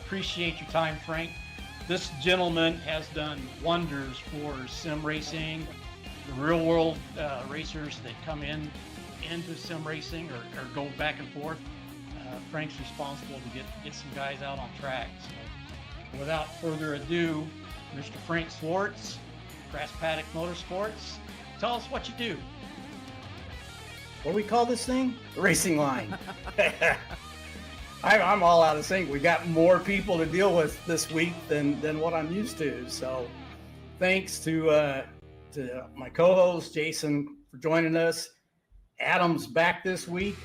Appreciate your time, Frank. This gentleman has done wonders for sim racing, the real world racers that come into sim racing or go back and forth. Frank's responsible to get some guys out on track. So without further ado, Mr. Frank Swartz, Grass Paddock Motorsports, tell us what you do. What do we call this thing? The Racing Line. I'm all out of sync. We got more people to deal with this week than what I'm used to. So thanks to my co-host Jason for joining us. Adam's back this week.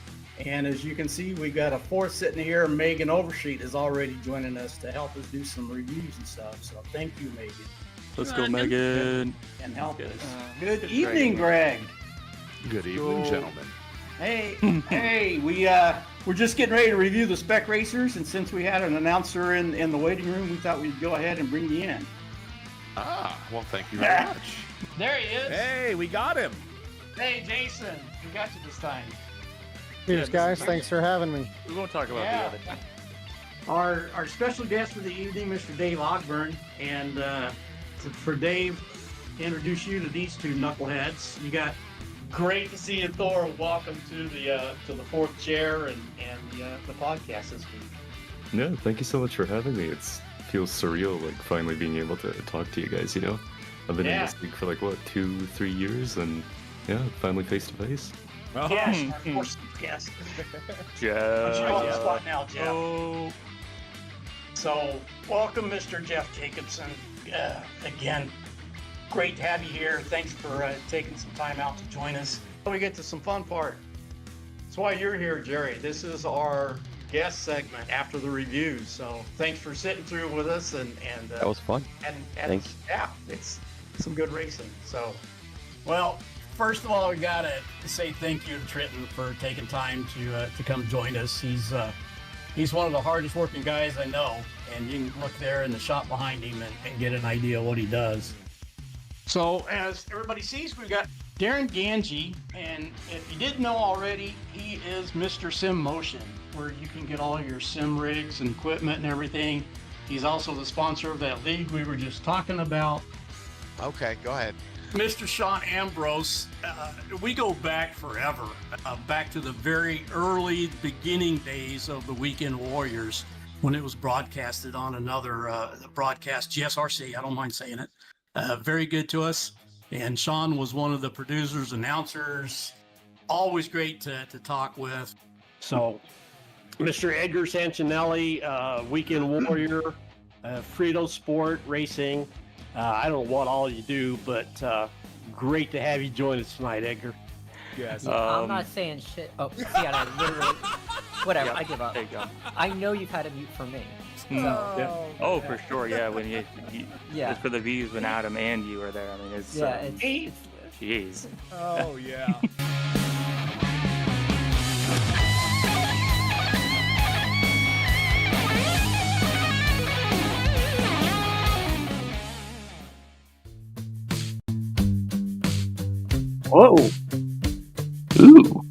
And as you can see, we got a fourth sitting here. Megan Oversheet is already joining us to help us do some reviews and stuff. So thank you, Megan. Let's go, Megan. And help us. Good evening, Greg. Good evening, gentlemen. Hey, we're just getting ready to review the Spec Racers, and since we had an announcer in the waiting room, we thought we'd go ahead and bring you in. Well, thank you very much. There he is. Hey, we got him. Hey, Jason, we got you this time. Cheers, guys. Thanks for having me. We won't talk about the other. Our special guest for the evening, Mr. Dave Ogburn, and for Dave to introduce you to these two knuckleheads, you got. Great to see you, Thor. Welcome to the fourth chair and the podcast this week. Yeah, thank you so much for having me. It feels surreal, like finally being able to talk to you guys. You know, I've been in this league for like 2-3 years, and yeah, finally face to face. Yes, our first guest. Jeff. You're on the spot now, Jeff. Oh. So, welcome, Mr. Jeff Jacobson. Again, great to have you here. Thanks for taking some time out to join us. We get to some fun part. That's why you're here, Jerry. This is our guest segment after the reviews. So thanks for sitting through with us. And that was fun. And thanks. Yeah, it's some good racing. So, well, first of all, we gotta say thank you to Trenton for taking time to come join us. He's one of the hardest working guys I know, and you can look there in the shop behind him and get an idea of what he does. So, as everybody sees, we've got Darren Ganji, and if you didn't know already, he is Mr. Sim Motion, where you can get all your sim rigs and equipment and everything. He's also the sponsor of that league we were just talking about. Okay, go ahead. Mr. Sean Ambrose, we go back forever, back to the very early beginning days of the Weekend Warriors, when it was broadcasted on another broadcast, GSRC, I don't mind saying it. Very good to us. And Sean was one of the producers, announcers, always great to talk with. So, Mr. Edgar Sancinelli, Weekend Warrior, Frito Sport Racing. I don't know what all you do, but great to have you join us tonight, Edgar. Yes. I'm not saying shit. Oh, yeah, I literally. Whatever, Yeah, I give up. there you go. I know you've had a mute for me. Oh, for sure. Yeah, when you Yeah. just for the views when Adam and you were there. I mean, it's jeez. Oh, yeah. Whoa. Ooh.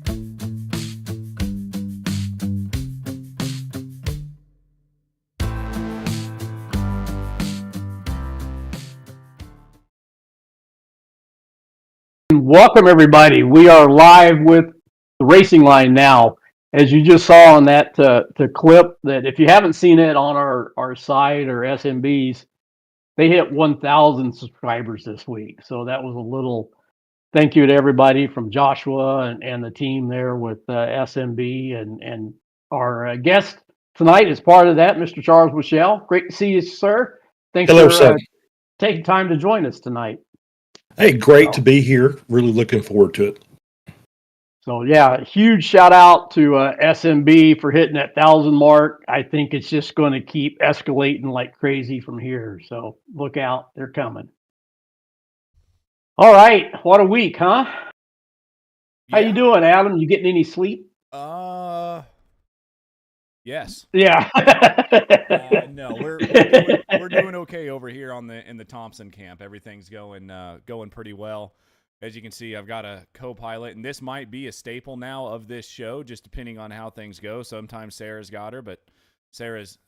Welcome, everybody. We are live with the Racing Line now. As you just saw on that clip, that if you haven't seen it on our site or SMBs, they hit 1,000 subscribers this week. So that was a little thank you to everybody from Joshua and the team there with SMB and our guest tonight is part of that, Mr. Charles Boshell. Great to see you, sir. Thanks Hello, for sir. taking time to join us tonight. Hey, great to be here. Really looking forward to it. So yeah, huge shout out to SMB for hitting that 1,000 mark. I think it's just going to keep escalating like crazy from here. So look out, they're coming. All right, what a week, huh? How you doing, Adam? You getting any sleep? Yes. Yeah. No, we're doing okay over here in the Thompson camp. Everything's going pretty well. As you can see, I've got a co-pilot, and this might be a staple now of this show, just depending on how things go. Sometimes Sarah's got her, but Sarah's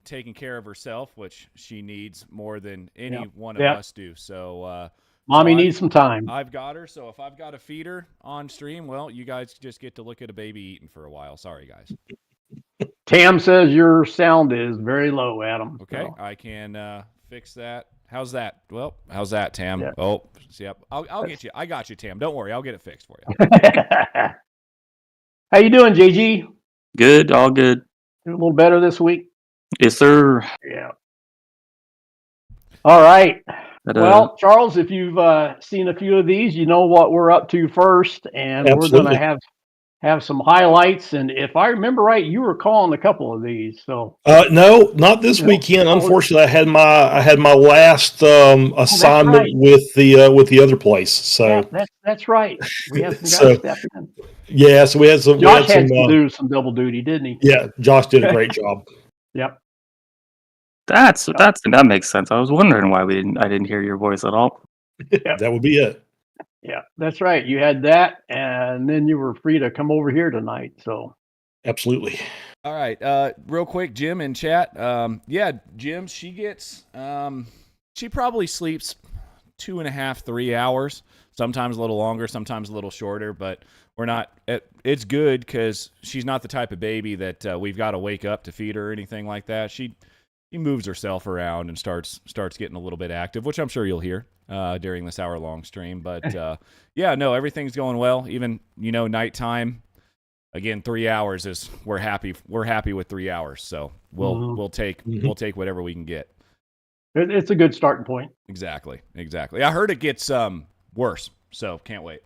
taking care of herself, which she needs more than any one of us do. So Mommy needs some time. I've got her, so if I've got to feed her on stream, well, you guys just get to look at a baby eating for a while. Sorry, guys. Tam says your sound is very low, Adam. Okay, so. I can fix that. How's that? Well, how's that, Tam? Yeah. Oh, yep. I'll get you. I got you, Tam. Don't worry. I'll get it fixed for you. How you doing, JG? Good, all good. Doing a little better this week? Yes, sir. Yeah. All right. But, Well, Charles, if you've seen a few of these, you know what we're up to first, and we're going to have some highlights. And if I remember right, you were calling a couple of these. So no, not this weekend. Unfortunately, I had my last assignment with the other place. So that's right. We had some guys stepping in. Yeah, so we had some. Josh had to do some double duty, didn't he? Yeah, Josh did a great job. Yep. That makes sense. I was wondering why I didn't hear your voice at all. That would be it. Yeah, that's right. You had that, and then you were free to come over here tonight. So, absolutely. All right, real quick, Jim in chat. Yeah, Jim, she gets. She probably sleeps 2.5, 3 hours. Sometimes a little longer, sometimes a little shorter. But we're not. It's good because she's not the type of baby that we've got to wake up to feed her or anything like that. She moves herself around and starts getting a little bit active, which I'm sure you'll hear during this hour-long stream. But yeah, no, everything's going well. Even nighttime. Again, 3 hours is we're happy with 3 hours. So we'll take whatever we can get. It's a good starting point. Exactly. I heard it gets worse, so can't wait.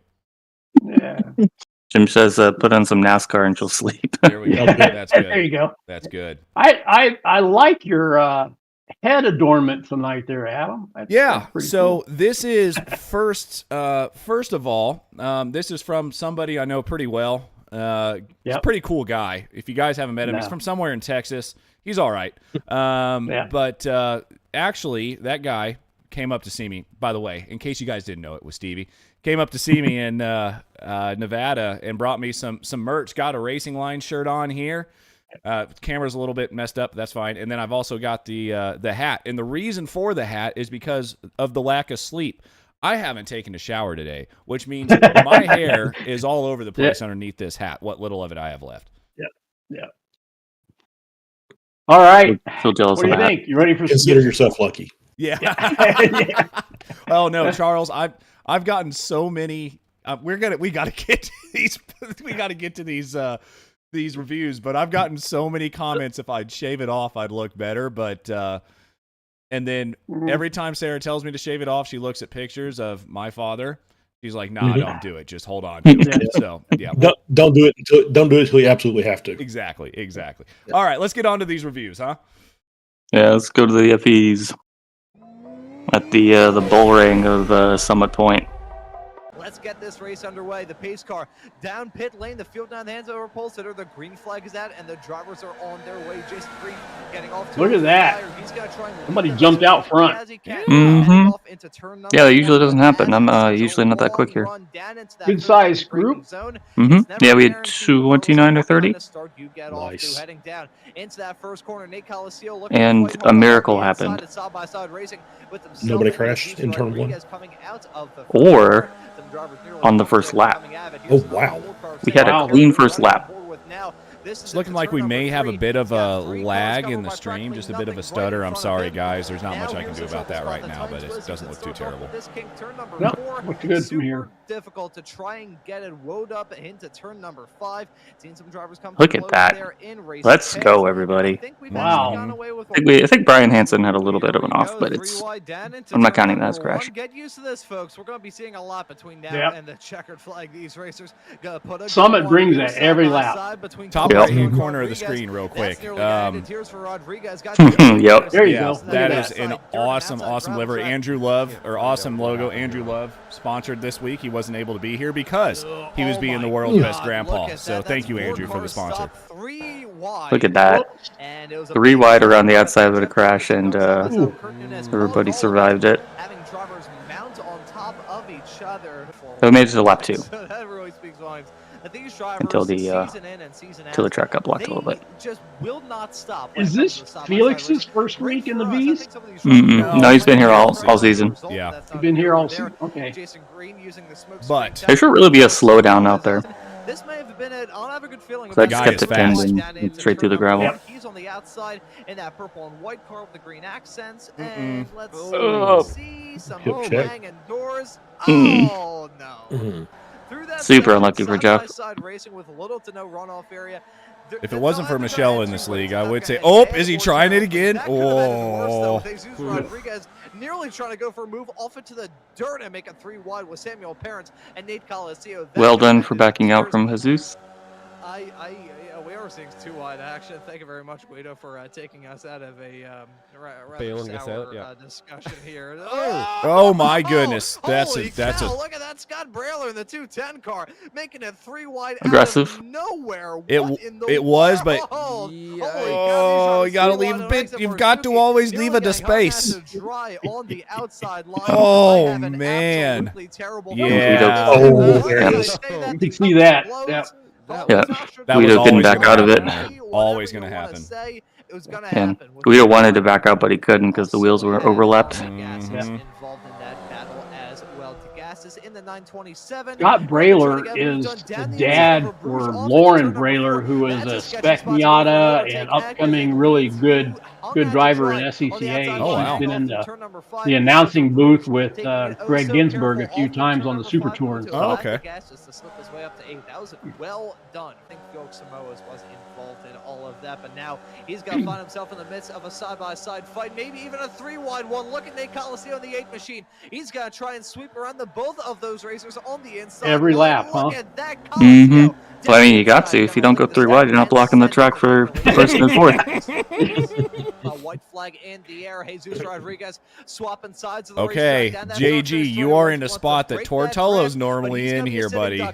Yeah. Jim says put on some NASCAR and she'll sleep. There we go. That's good. There you go. That's good. I like your head adornment tonight there, Adam. That's so cool. This is first of all, this is from somebody I know pretty well. He's a pretty cool guy. If you guys haven't met him, he's from somewhere in Texas. He's all right. But actually, that guy came up to see me, by the way, in case you guys didn't know, it was Stevie. Came up to see me in Nevada and brought me some merch. Got a Racing Line shirt on here. Camera's a little bit messed up. That's fine. And then I've also got the hat. And the reason for the hat is because of the lack of sleep. I haven't taken a shower today, which means my hair is all over the place underneath this hat, what little of it I have left. Yeah. All right. Feel jealous What do you of think? You ready for Consider yourself lucky. Yeah. Oh no, Charles, I've gotten so many. We got to get to these. We got to get to these reviews. But I've gotten so many comments. If I'd shave it off, I'd look better. But and then every time Sarah tells me to shave it off, she looks at pictures of my father. She's like, "Nah, don't do it. Just hold on to it." So yeah, don't do it until you absolutely have to. Exactly. All right, let's get on to these reviews, huh? Yeah, let's go to the FEs at the bull ring of Summit Point. let's get this race underway. The pace car down pit lane, the field down the hands over pole sitter. The green flag is out, and the drivers are on their way. Jason Green getting off to Look at that. He's gonna try and Somebody jumped out front. Mm-hmm. Yeah, that usually doesn't happen. I'm usually not that quick here. Good size group. Mm-hmm. Yeah, we had 29 or 30. Nice. And a miracle happened. Nobody crashed in turn 1. Or on the first lap. Oh, wow. We had a clean first lap. It's looking like we may have a bit of a lag in the stream, just a bit of a stutter. I'm sorry, guys. There's not much I can do about that right now, but it doesn't look too terrible. Nope, looks good from here. Difficult to try and get it woed up into turn number 5. Seen some drivers come Look at that. Let's go, everybody. Wow. I think Brian Hansen had a little bit of an off, but I'm not counting that as crash. Get used to this, folks. We're going to be seeing a lot between now and the checkered flag. These racers gonna put a Summit brings it every lap. Top right-hand corner of the screen real quick. Yep. There you go. That is an awesome livery. Andrew Love, or awesome logo. Andrew Love sponsored this week. He wasn't able to be here because he was being the world's best grandpa. So thank you, Andrew, for the sponsor. Look at that. 3 wide around the outside of the crash, and everybody survived it. Having drivers mount on top of each other. So we made it to lap 2. That really speaks volumes. Until the track got blocked a little bit. Just will not stop. Is this Felix's first week in the V's? No, he's been here all season. Yeah. He's been here all season. Okay. But there should really be a slowdown out there. This may have been it. I'll have a good feeling. I just kept it pinned and straight through the gravel. Yep. He's on the outside in that purple and white car with the green accents. And let's see some hanging doors. Oh, no. Super unlucky for Jeff. With little to no runoff area. If it wasn't for Michelle in this league, I would say, oh, is he trying it again? Oh. Rodriguez nearly trying to go for a move off into the dirt and make a 3 wide with Samuel Parents and Nate Coliseo. Well done for backing out from Jesus. We are seeing 2 wide action. Thank you very much, Guido, for taking us out of a bailing us out, discussion here. Oh my goodness, that's a look at that Scott Brailer in the 210 car making it 3 wide aggressive. Out of nowhere. It was, but you gotta leave a bit. You've got to always leave a space. Oh man, yeah. You can see that. Yeah, Guido couldn't back out of it. Always going to happen. And Guido wanted to back out, but he couldn't because the wheels were overlapped. Scott Brailer is the dad for Lauren Brailer, who is a spec Miata and upcoming really good driver in SCCA. Oh, wow. She's been in the announcing booth with Greg Ginsburg a few times on the Super Tour. Oh, okay. Well done. I think Felix Samoas was involved in all of that, but now he's going to find himself in the midst of a side-by-side fight, maybe even a 3-wide one. Look at Nate Coliseo in the 8 machine. He's going to try and sweep around both of those racers on the inside. Every lap, huh? Mm-hmm. Well, I mean, you got to. If you don't go 3 wide, you're not blocking the track for first and fourth. White flag in the air. Jesus Rodriguez swapping sides of the okay, racetrack. JG, you are in a spot that Tortolo's normally in here, buddy.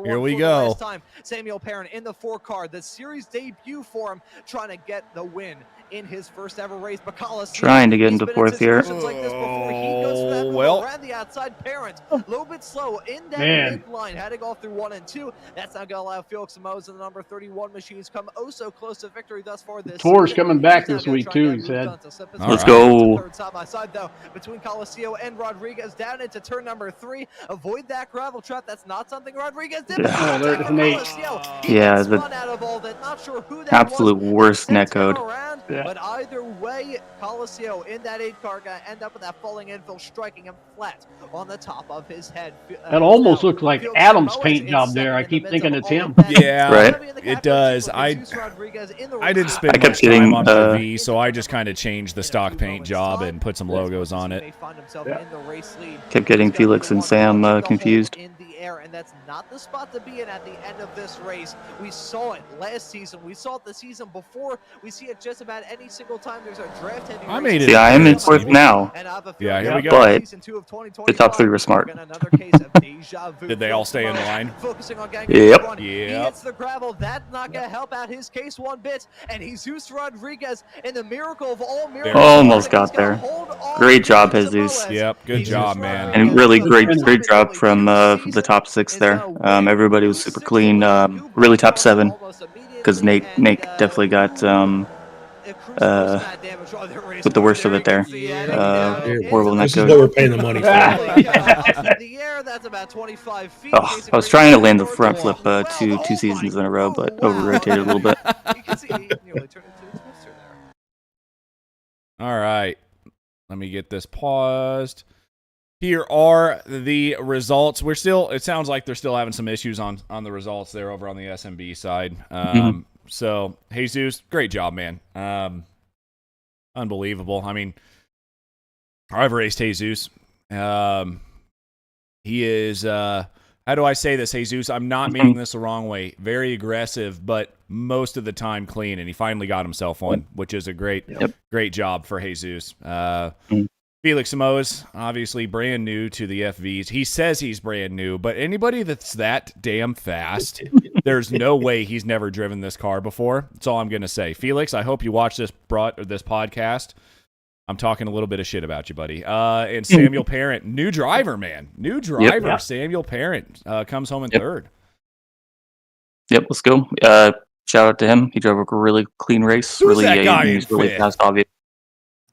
Here we go. Samuel Parent in the 4 car. The series debut for him, trying to get the win in his first ever race. Trying to get into 4th here. Well, around the outside. Parent a little bit slow in that mid line, heading off through 1 and 2. That's not going to allow Felix Samoas and the number 31 machines come oh so close to victory thus far this Tour's season. coming back this week too, he said. Let's go. Side by side though, between Coliseo and Rodriguez down into turn number 3. Avoid that gravel trap. That's not something Rodriguez did. Yeah, there's Nate. Yeah, the absolute worst netcode. But either way, Coliseo in that 8 car gonna end up with that falling infill, striking him flat on the top of his head. That almost looks like Adam's paint job there. I keep thinking it's him. Yeah, right. It does. I didn't spend kept much time on getting, the V, so I just kind of changed the stock paint job and put some logos on it. Kept getting Felix and Sam confused. And that's not the spot to be in at the end of this race. We saw it last season. We saw it the season before. We see it just about any single time there's a draft heavy. I made it. Yeah, I'm in 4th now. Yeah, here we go. But season 2 of 2025. The top 3 were smart. Again, another case of deja vu. Did they all stay in line? Focusing on getting Yep. run. He hits the gravel. That's not going to help out his case one bit. And Jesus Rodriguez, in the miracle of all miracles, Almost got there. Great job, Jesus. Yep, good job, man. And really great job from the top 6 there. Everybody was super clean. Really top 7, because Nate definitely got with the worst of it there. Horrible net This is what we're paying the money for. Oh, I was trying to land the front flip two seasons in a row, but over-rotated a little bit. All right. Let me get this paused. Here are the results. It sounds like they're still having some issues on the results there over on the SMB side. So, Jesus, great job, man. Unbelievable. I mean, I've raced Jesus. He is, how do I say this, Jesus? I'm not meaning this the wrong way. Very aggressive, but most of the time clean, and he finally got himself one, which is a great job for Jesus. Felix Samoa's obviously brand new to the FVs. He says he's brand new, but anybody that's that damn fast, there's no way he's never driven this car before. That's all I'm going to say. Felix, I hope you watch this podcast. I'm talking a little bit of shit about you, buddy. And Samuel Parent, new driver, man. New driver, yep. Samuel Parent comes home in third. Yep, let's go. Shout out to him. He drove a really clean race. Who's that guy he's really fast, obvious.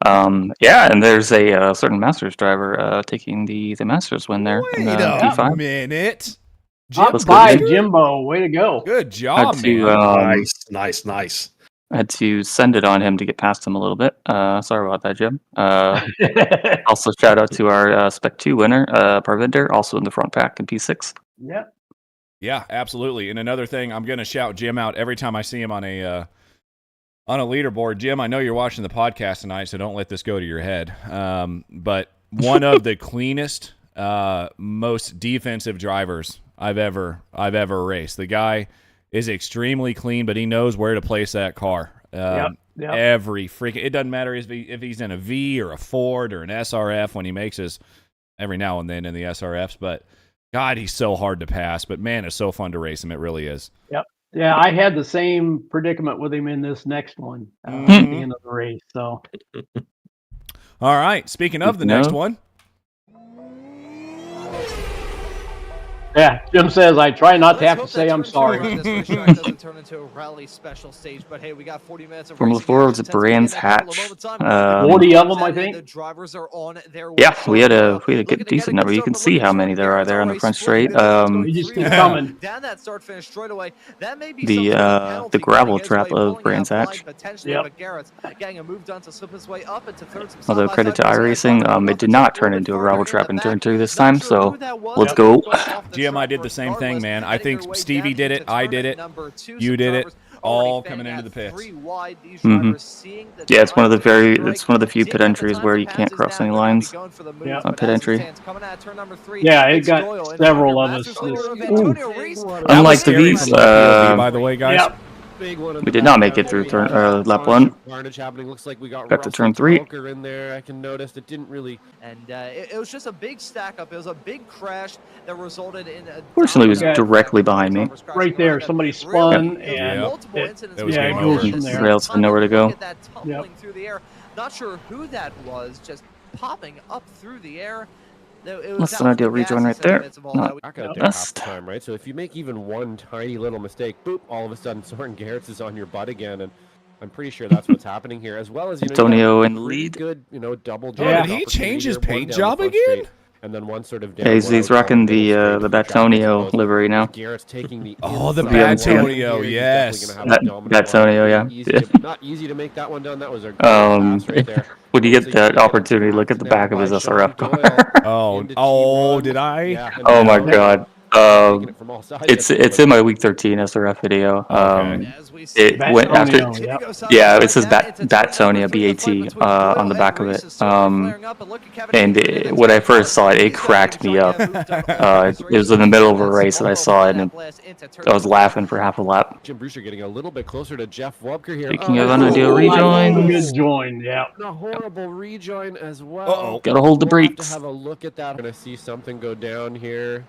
And there's a certain Masters driver taking the Masters win there. Wait a minute. Jimbo, way to go. Good job, man. Nice. I had to send it on him to get past him a little bit. Sorry about that, Jim. Also, shout out to our Spec 2 winner, Parvinder, also in the front pack in P6. Yep. Yeah, absolutely. And another thing, I'm going to shout Jim out every time I see him on a leaderboard. Jim, I know you're watching the podcast tonight, so don't let this go to your head. But one of the cleanest, most defensive drivers I've ever raced. The guy is extremely clean, but he knows where to place that car. Every freaking, it doesn't matter if he's in a V or a Ford or an SRF when he makes his every now and then in the SRFs. But God, he's so hard to pass. But man, it's so fun to race him. It really is. Yep. Yeah, I had the same predicament with him in this next one at the end of the race. So, all right. Speaking of the next one. Yeah, Jim says I try not to have to say I'm sorry. Doesn't turn into a rally special stage, but hey, we got 40 minutes of Formula 4 was a Brands Hatch. 40 of them, I think. The drivers are on their way. Yeah, we had a good decent number. You can see how many there are there on the front straight. You just keep coming down that start finish straight away. That may be the gravel trap of Brands Hatch. But Garrett's getting a move done to slip his way up into third. Although credit to iRacing, it did not turn into a gravel trap in turn 2 this time. So let's go. Jim, I did the same thing, man. I think Stevie did it. I did it. You did it. All coming into the pits. Yeah, it's one of the few pit entries where you can't cross any lines on pit entry. Yeah, it got several of us. Unlike the V's, by the way, guys. Yep. We did not make it through lap 1. Looks like we got to turn 3. In there. I can notice it didn't really. And it was just a big stack up. It was a big crash that resulted in. Fortunately, it was directly behind me. Right there, somebody spun and multiple incidents. it goes from there. Rails had nowhere to go. Tumbling through the air. Not sure who that was. Just popping up through the air. That's an ideal rejoin right there. Not best. Time, right? So if you make even one tiny little mistake, boop, all of a sudden Soren Garrett's is on your butt again, and I'm pretty sure that's what's happening here, as well as Antonio in the lead. Good, double. Did he change his paint job again? And then one sort of. Yeah, he's rocking the Batonio livery now. Garrett's taking the. The Batonio, yes. Batonio, yeah. Not easy to make that one done. That was a great pass right there. When you get that opportunity, look at the back of his SRF car. Oh, did I? Oh my God. taking it from all sides. It's in my week 13 SRF video. Okay. It went after. Yep. Yeah, it says Batsonia BAT on the back of it. And when I first saw it, it cracked me up. It was in the middle of a race, and I saw it, and I was laughing for half a lap. Jim Brewster getting a little bit closer to Jeff Wubker here. Speaking of unadeal rejoin, Good join, yeah. A horrible rejoin as well. Uh-oh. Gotta hold the We'll have to brakes. have a look at that. We're gonna see something go down here.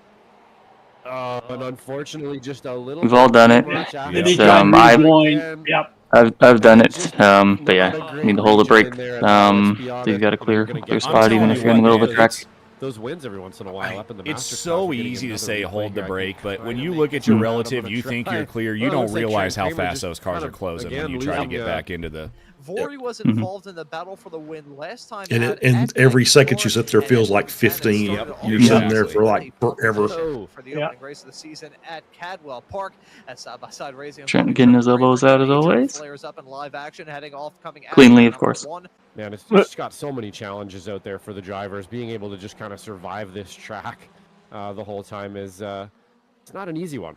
And unfortunately, just a little. We've all done it. Did he try and rejoin? Yep. I've done it. But yeah, need to hold the brake. So you've got a clear spot, even if you're in the middle of a track. Those wins every once in a while up in the It's Masters so class, easy to another say hold the replay brake, guy but can when finally you look at your get relative, out you of a think try. you're clear. You Well, it don't looks like realize how Trent Kramer fast just those cars kind are of, closing again, when you try to losing, get back into the. Vory was involved in the battle for the win last time. And every second you sit there feels like 15. You're sitting there for like forever. For the opening race of the season at Cadwell Park, at side-by-side racing. Trent getting his elbows out as always. Flares up in live action, heading off, coming out Cleanly, of course. Man, it's just got so many challenges out there for the drivers. Being able to just kind of survive this track the whole time is it's not an easy one.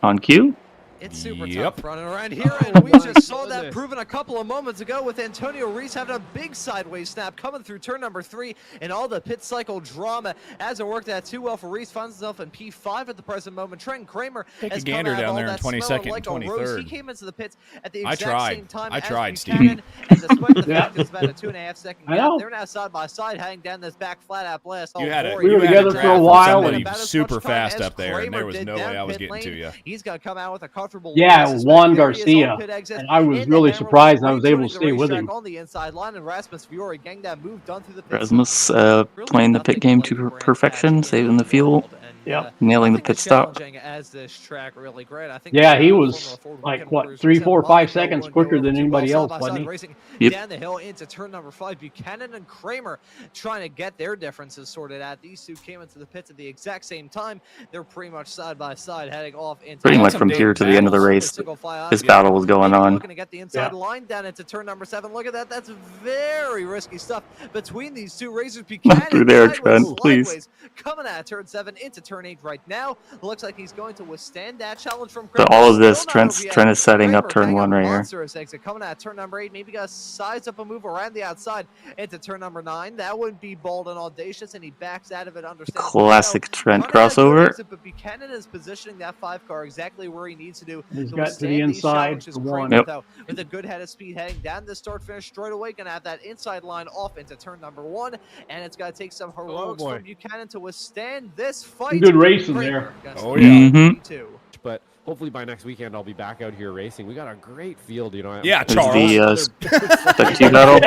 On cue. It's super Yep. tough running around here, and we just saw that proven a couple of moments ago with Antonio Reese having a big sideways snap coming through turn number 3, and all the pit cycle drama hasn't worked out too well for Reese. Finds himself in P5 at the present moment. Trenton Kramer Take a has gander come out down all there in that 22nd smelling and like a rose. 23rd. He came into the pits at the I exact tried. same time I as tried, Buchanan, and despite the fact it's about a 2.5 second I gap, know. they're now side by side, heading down this back flat out blast. You had Vory We were you had together a for a draft from while, somebody and about as super much time fast as up there, and there Kramer was did no way down I was pit getting to lane. you. He's going to come out with a comfortable Yeah, lead. Juan There he is on Garcia. pit exit. And I was In the really hammer surprised lane, I was able to rejoining stay the with racetrack him. on the inside line, and Rasmus Fiore getting that move done through the pits. Rasmus Really playing the nothing pit game like to Brands perfection, Hatch in saving the fuel, world, and, Yep. nailing the nothing pit as stop. challenging as this track, really great. I think Yeah, he Formula was Ford like, weekend what, warriors 3, Reese 4, and 5 Monaco seconds wouldn't go quicker over than too anybody well. else, wasn't Side-by-side he? racing Yep. down the hill into turn number 5. Buchanan and Kramer trying to get their differences sorted out. These two came into the pits at the exact same time. They're pretty much side by side, heading off into Pretty much some from big here to the end of the battles. race. Single file This out. battle was going Maybe on. looking to get the inside line down into turn number 7. Look at that. That's very risky stuff between these two racers. Buchanan Through there, sideways, Trent, please. sideways, coming out of turn 7 into turn 8 right now. Looks like he's going to withstand that challenge from But Kramer. all of this, Still not Trent over yet. is setting up Kramer turn getting a 1 right here. monstrous exit coming out of turn number 8. Maybe got to size up a move around the outside into turn number 9. That would be bold and audacious, and he backs out of it. Understands Classic Trent running out of good crossover. exit, but Buchanan is positioning that 5 car exactly where he needs to do. He's to got to withstand the these inside challenges. for one. Kramer, Yep. though, with a good head of speed heading down the start finish straight away, gonna have that inside line off into turn number 1, and it's gonna take some heroics boy. from Buchanan to withstand this fight. Good racing Kramer there. gonna Oh, stay yeah. on P2. But hopefully by next weekend I'll be back out here racing. We got a great field, you know. Yeah, There's Charles. the Spec 2 battle.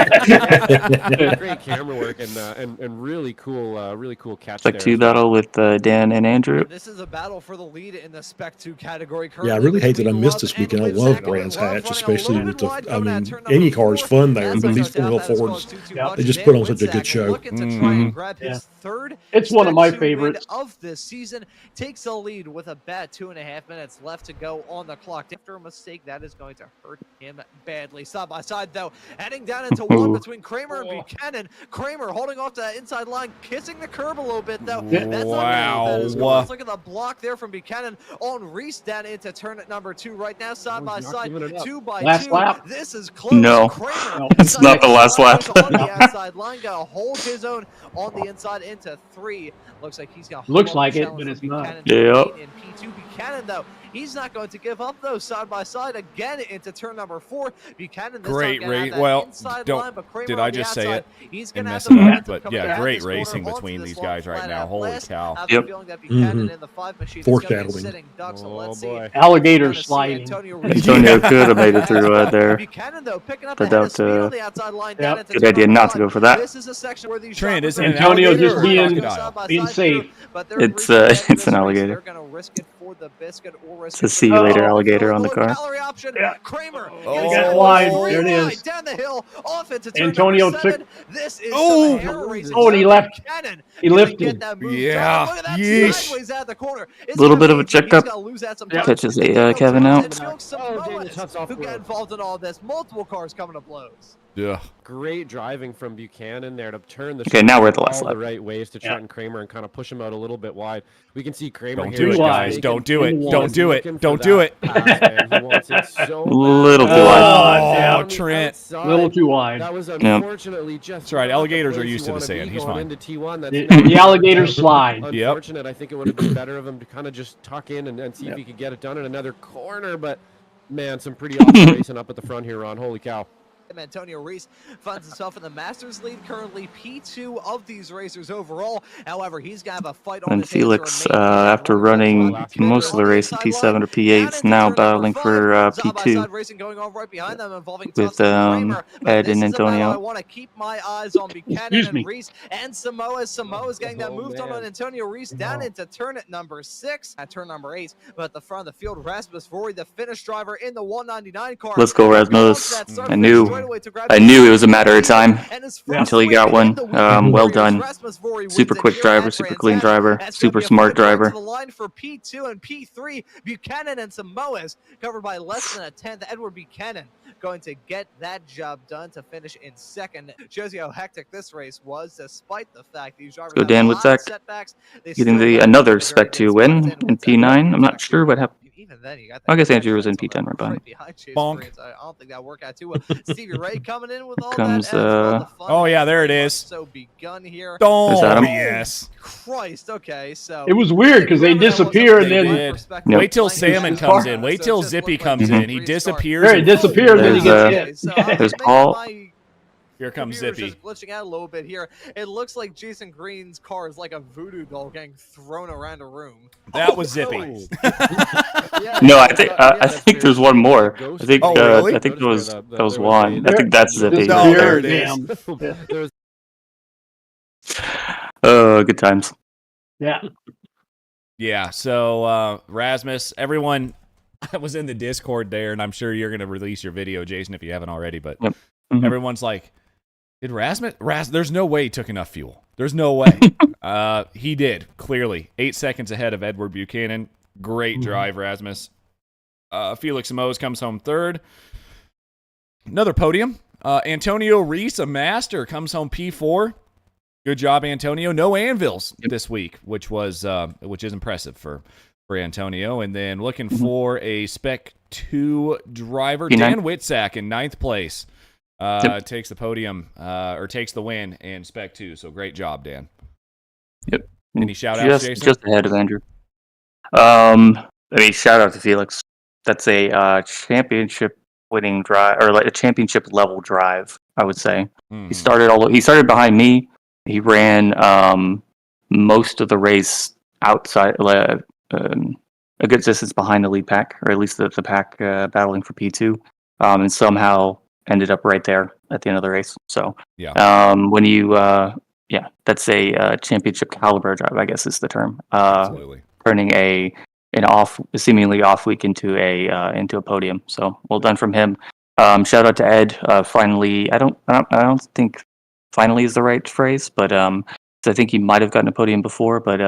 Great camera work and really cool catch Spec there. 2 battle with Dan and Andrew. This is a battle for the lead in the Spec 2 category. Yeah, I really hate that I missed this weekend. I love Brands Hatch, especially with the, I mean, any car is fun there, but these Formula Fords, they just put on such a good show. Looking to try and grab his third It's one of my Spec 2 win favorites. of this season. Takes the lead with about 2.5 minutes left to go on the clock. After a mistake, that is going to hurt him badly. Side by side, though, heading down into one between Kramer and Buchanan. Kramer holding off the inside line, kissing the curb a little bit, though. That's Wow. look at the block there from Buchanan on Reese down into turn number 2 right now, side by not side, giving it up. 2 by Last 2. lap? This is close. No. Kramer, It's not the last lap. on the outside line, gonna hold his own on the inside into 3. Looks like he's gonna hold Looks up like the it, challenge but for it's not. Buchanan Yep. in P2. Buchanan, though, he's not going to give up, though. Side by side again into turn number 4. Buchanan this Great time gonna have race. that Well, inside don't- line, but Kramer did on I the just say outside. it He's and gonna have mess the it up? momentum But coming yeah, down great this corner racing onto between this these long guys right flat now. out Holy blast. cow. I have the Yep. feeling that Buchanan Mhm. in the 5 machine is gonna be Foreshadowing. sitting ducks, and Oh, let's see. boy. Alligator Gonna see sliding. Antonio Reese. Antonio could have made it through there. Buchanan, though, picking up But the head of that, speed on the outside line Yep. down into Good turn idea number not to 5. go for that. This is a section where these Trent, drivers isn't it are an Antonio alligator just or a being- crocodile? being safe. but they're It's really it's an heavy alligator. They're going to risk it for for the biscuit or risk. So see you later, alligator on the car. Calorie option. Kramer. Slide. There it is. Down the hill, off into turn Antonio number 7. took. This is some hair racing. He left. Cannon. He lifted. Yeah. Look at that sideways out the corner. A little bit of a checkup. Yep. Catches a Kevin out. Who got involved in all this? Multiple cars coming to blows. Yeah. Great driving from Buchanan there to turn the Okay, now we're at the last all lap. the right ways to Trent and Kramer and kind of push him out a little bit wide. We can see Kramer Don't here do it, guys. making- Don't do it. he Don't is do it. looking for Don't do that it. pass, man. He wants it so bad. Little too Oh, wide. Trent. Little too wide. That was unfortunately just. That's right. not Alligators the are place used you to the wanna sand. be He's going fine. into T1. That's The alligator slide. Yep. Unfortunate. I think it would have been better of him to kind of just tuck in and see if he could get it done in another corner. But man, some pretty awesome racing up at the front here, Ron. Holy cow. Antonio Reese finds himself in the Masters lead, currently P2 of these racers overall. However, he's got to have a fight on And his hands to Felix, remain after running most of the race in P7 or P8, now battling for P2 racing going on right behind them, involving with Kramer. Ed and I Antonio. want to keep my eyes on Buchanan and Reese and Samoa. Samoa's getting that moved on Antonio Reese down into turn at number 6, at turn number 8. But at the front of the field, Rasmus Vori, the finish driver in the 199 car. Let's go, Rasmus. I knew it was a matter of time until he got one. Well done. Super quick driver, super clean driver, super smart driver. The line for P2 and P3, Buchanan and Samoas covered by less than a 10th. Edward Buchanan going to get that job done to finish in 2nd. Shows you how hectic this race was, despite the fact these drivers Go Dan with Zach. Getting another Spec 2 win in P9. I'm not sure what happened. Even then, you got I guess Andrew was in P10 right behind. Bonk. I don't think that worked out too well. Stevie Ray coming in with all Comes, that. Oh, yeah, there it is. So begun here. Is that Oh, him? yes. Christ, okay, so It was weird because they disappear and then Did. Yep. Wait till Salmon comes in. Wait till Zippy comes in. He disappears. there he disappeared. Then he There's, gets hit. There's Paul. Here comes Computer's Zippy. just glitching out a little bit here. It looks like Jason Green's car is like a voodoo doll getting thrown around a room. That was Zippy. No, I think there's one more. I think Oh, really? I think that was Juan. I think that's Zippy. No, there it is. Damn. Good times. Yeah. Yeah, so Rasmus, everyone was in the Discord there, and I'm sure you're going to release your video, Jason, if you haven't already, but Yep. Mhm. Everyone's like, did Rasmus, there's no way he took enough fuel. There's no way. He did, clearly. 8 seconds ahead of Edward Buchanan. Great drive, Rasmus. Felix Mose comes home 3rd. Another podium. Antonio Reese, a master, comes home P4. Good job, Antonio. No anvils this week, which is impressive for Antonio. And then looking for a Spec 2 driver, P9. Dan Whitsack in 9th place. Takes the podium, or takes the win in Spec 2. So great job, Dan. Yep. Any shout-outs, Jason? Just ahead of Andrew. Shout out to Felix. That's a championship winning drive, or like a championship level drive, I would say. He started behind me. He ran most of the race outside, a good distance behind the lead pack, or at least the pack battling for P2, and somehow ended up right there at the end of the race. So when you that's a championship caliber drive, I guess is the term. Absolutely. Turning seemingly off week into a podium. So well done from him. Shout out to Ed. Finally, I don't think finally is the right phrase, but I think he might have gotten a podium before, but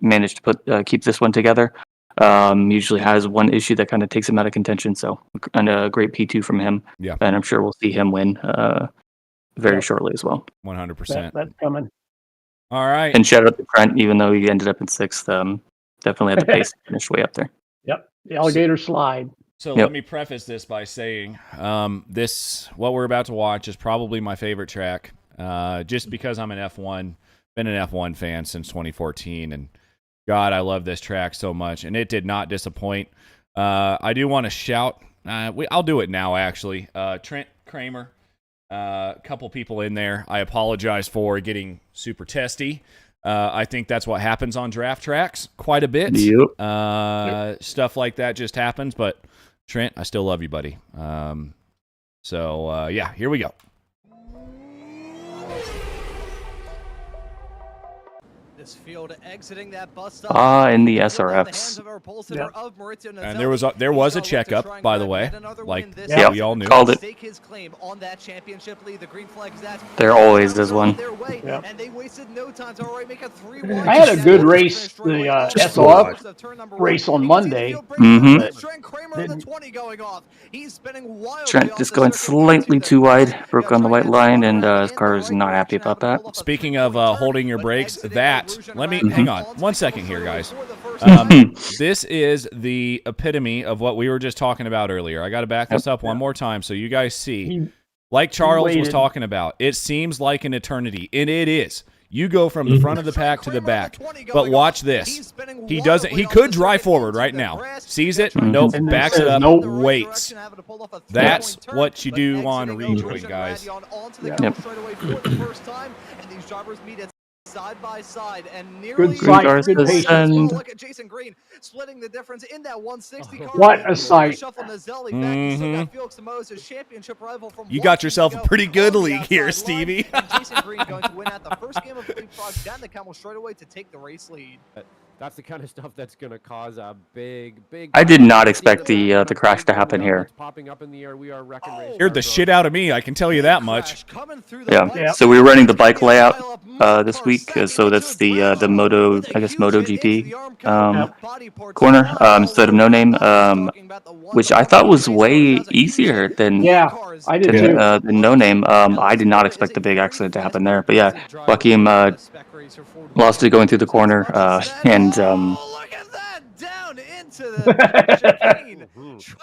managed to keep this one together. Usually has one issue that kind of takes him out of contention. So and a great P2 from him. Yeah. And I'm sure we'll see him win very shortly as well. 100%. That's coming. All right. And shout out to Trent, even though he ended up in 6th. Definitely had the pace to finish way up there. Yep. The alligator slide. So let me preface this by saying what we're about to watch is probably my favorite track, just because I'm an F1, been an F1 fan since 2014, and God, I love this track so much, and it did not disappoint. I do want to shout, I'll do it now actually, Trent Kramer, a couple people in there, I apologize for getting super testy. I think that's what happens on draft tracks quite a bit. Yep. Stuff like that just happens, but Trent, I still love you, buddy. Here we go. this field, exiting that bus stop. In the SRFs. And there was a checkup, by the way. Like we all knew. Called it. There always is one. Yep. I had a good race, the SRF race on Monday. Trent just going slightly too wide, broke on the white line, and his car is not happy about that. Speaking of holding your brakes, let me hang on 1 second here, guys. This is the epitome of what we were just talking about earlier. I got to back this up one more time so you guys see. Like Charles was talking about, it seems like an eternity, and it is. You go from the front of the pack to the back, but watch this. He doesn't. He could drive forward right now. Sees it, nope, backs it up, waits. That's what you do on rejoin, guys. Yep. Side by side and nearly good patience. Look at Jason Green splitting the difference in that 160 car. What a sight. You got yourself a pretty good league here, Stevie. Jason Green going to win out the first game of Leapfrog down the Camel straightaway to take the race lead. That's the kind of stuff that's going to cause a big. I did not expect the crash to happen here. Scared the shit out of me, I can tell you that much. Yeah. So we were running the bike layout this week, so that's the Moto, I guess MotoGP corner instead of No Name, which I thought was way easier than I did too. Than No Name. I did not expect a big accident to happen there, but yeah, Joaquim lost it going through the corner, and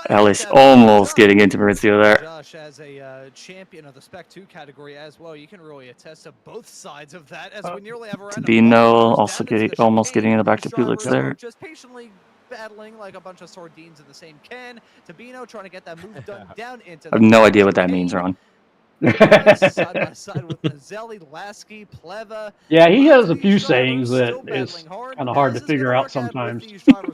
Ellis almost getting into Maurizio there. Josh, as a champion of the Spec 2 category as well, you can really attest to both sides of that. As we nearly have a Tabino also almost getting in the back to Felix there. Just patiently battling like a bunch of sardines in the same can. Tabino trying to get that move done down into. I have no idea what that means, Ron. Side by side with Mazzelli, Lasky, Pleva. Yeah, he has a few sayings that is kind of hard to figure out sometimes.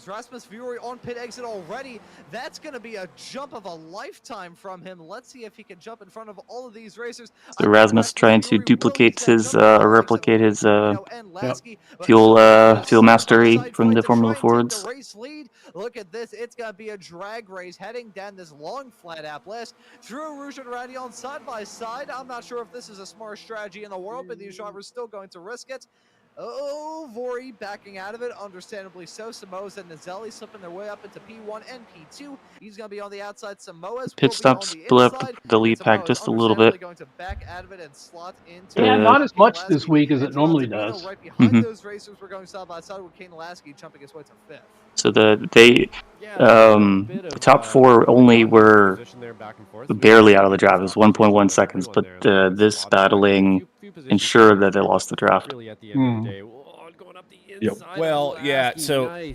Rasmus Fury on pit exit already. That's going to be a jump of a lifetime from him. Let's see if he can jump in front of all of these racers. So Rasmus trying to duplicate his replicate his fuel mastery from the Formula Fords. Look at this. It's going to be a drag race heading down this long flat Atlas through Rouge and Radion side by side. I'm not sure if this is a smart strategy in the world, but these drivers still going to risk it. Oh, Vori backing out of it, understandably so. Samoas and Nazelli slipping their way up into P1 and P2. He's going to be on the outside. Samoas pit stop split up the lead pack just a little bit. Going to back out of it and slot into not as much this week as it normally does. Right behind those racers, we're going side by side with Kane Lasky jumping his way to fifth. So the top four only were barely out of the draft. It was 1.1 seconds, but this battling ensured that they lost the draft. Yep. Well, yeah, so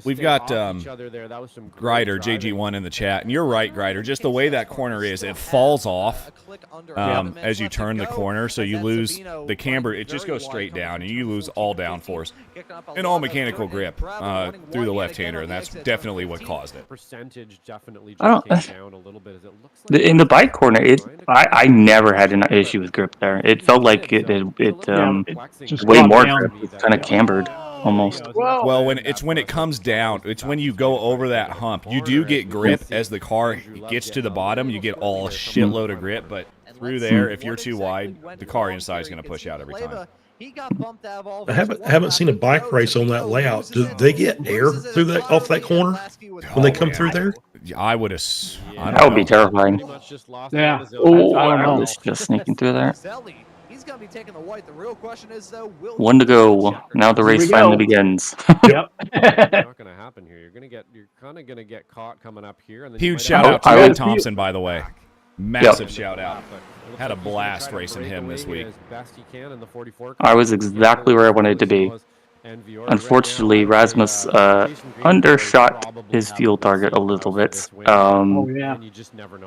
we've got Grider, JG1 in the chat, and you're right, Grider, just the way that corner is, it falls off as you turn the corner, so you lose the camber, it just goes straight down, and you lose all downforce and all mechanical grip through the left-hander, and that's definitely what caused it. In the bike corner, I never had an issue with grip there. It felt like it way more grip. It's kind of cambered. Almost. Well, when it comes down, it's when you go over that hump. You do get grip as the car gets to the bottom. You get all a shitload of grip, but through there, if you're too wide, the car inside is going to push out every time. I haven't seen a bike race on that layout. Do they get air through that off that corner when they come through there? I would have. That would be terrifying. Yeah. I don't know. Just sneaking through there. He's going to be taking the white. The real question is, though, one to go. Now the race finally begins. Yep. Not going to happen here. You're kind of going to get caught coming up here. And then huge shout out to Ed Thompson, by the way. Massive shout out. Had a blast racing him this week. I was exactly where I wanted to be. Unfortunately, Rasmus undershot his fuel target a little bit.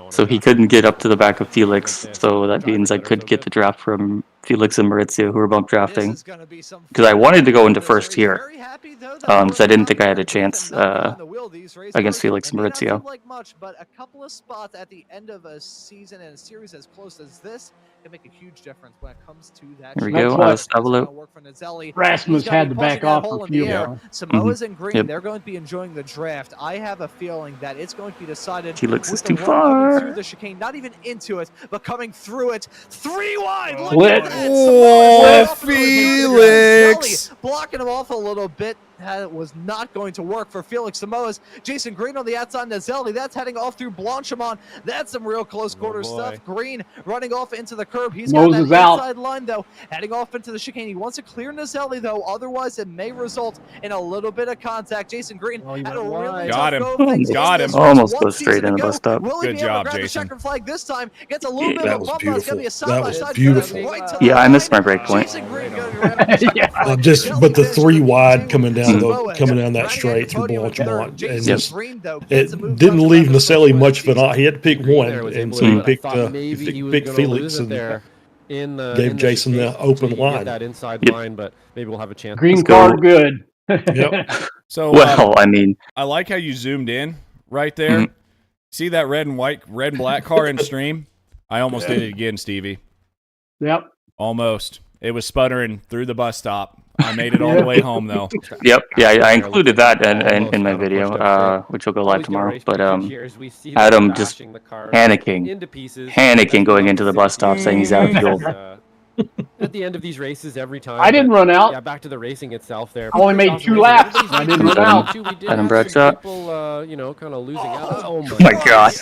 So he couldn't get up to the back of Felix. So that means I could get the draft from Felix and Maurizio, who were both drafting, because I wanted to go into first here, because I didn't think I had a chance against Felix and Maurizio. Like much, but a couple of spots at the end of a season and a series as close as this can make a huge difference when it comes to that. Here we go. Rasmus had to back off for a few more. Samoa's and Green, they're going to be enjoying the draft. I have a feeling that it's going to be decided. Felix is with too the run coming far. through the chicane, not even into it, but coming through it. 3 wide. Look Split. at that. Oh, Samoa Felix. blocking him off a little bit. That was not going to work for Felix Samoas. Jason Green on the outside. Nazelli, that's heading off through Blanchimont. That's some real close quarter stuff. Green running off into the curb. He's got that inside line, though, heading off into the chicane. He wants to clear Nazelli, though. Otherwise, it may result in a little bit of contact. Jason Green had a really got him. tough go of things. Got him. Almost goes straight in the bus stop. Will he Good be able to job, grab the Jason. checkered flag this time? Gets a little bit That of a was bump. It's going to be a beautiful. That was side-by-side beautiful. finish right to the Yeah, I missed my line. break point. Jason Green going to grab the checkered flag. But the 3 wide coming down Samoa that straight through Baltimore, and Jason just Green, though, it gets a move didn't up leave to the Naselli much of an season. option. He had to pick one, and so he picked maybe he was picked gonna Felix lose it and there in the gave in the Jason the chicane, open so you get line. that inside Yep. line, but maybe we'll have a chance. Green Let's go. card, good. Yep. So, Well, I mean, I like how you zoomed in right there. Mhm. See that red and black car in stream? I almost did it again, Stevie. Yep. Almost. It was sputtering through the bus stop. I made it all the way home, though. yep, yeah, I included that in my video, which will go live tomorrow. But Adam just panicking going into the bus stop, saying he's out of fuel. At the end of these races every time. I didn't run out. Yeah, back to the racing itself there. I only made 2 laps. I didn't run out. Adam Bradshaw. People, kind of losing out. Oh my God.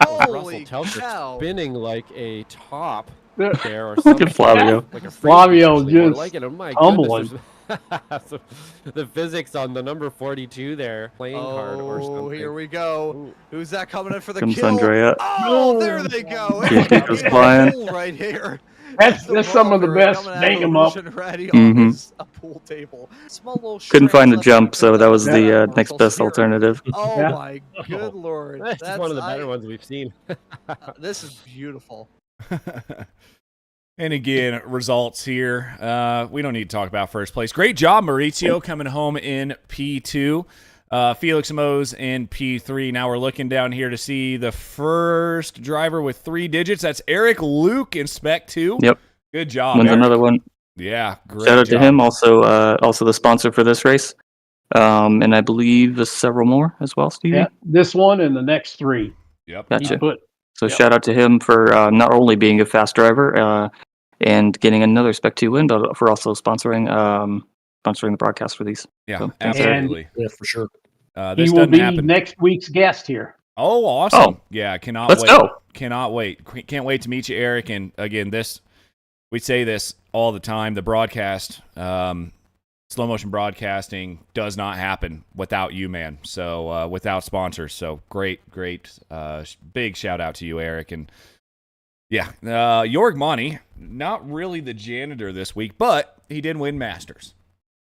Holy Russell Telford cow. spinning like a top Yeah. there or Look something. at Flavio. Like a Flavio freak, actually, more just like it. Oh my tumbling. goodness. So the physics on the number 42 there playing hard or Oh, something. here we go. Who's that coming in for the Comes kill? Andrea. Oh, there they go. Yeah, It's like a goes big flying. pool right here. That's some of the best. Bang 'em up. Ready Mhm. a pool table. Small little Couldn't find the shreds jump, so that was left the over. next best alternative. Oh Yeah. my good lord. That's one of the better ones we've seen. This is beautiful. And again, results here. We don't need to talk about first place. Great job, Maurizio, coming home in P2. Felix Mose in P3. Now we're looking down here to see the first driver with 3 digits. That's Eric Luke in Spec 2. Yep. Good job, Wins Eric. another one. Yeah, great Shout out to job. him, also the sponsor for this race. And I believe several more as well, Stevie. Yeah, this one and the next 3. Yep. He Gotcha. put So Yep. shout out to him for not only being a fast driver and getting another Spec 2 win, but for also sponsoring the broadcast for these. Yeah, So, absolutely. Yeah, for sure. This he will doesn't be happen. next week's guest here. Oh, awesome. Oh. Yeah, cannot Let's wait. go. Cannot wait. Can't wait to meet you, Eric. And again, we say this all the time. The broadcast, slow motion broadcasting does not happen without you, man. So without sponsors. So great. Big shout out to you, Eric. And yeah, Jorg Monty, not really the janitor this week, but he did win Masters.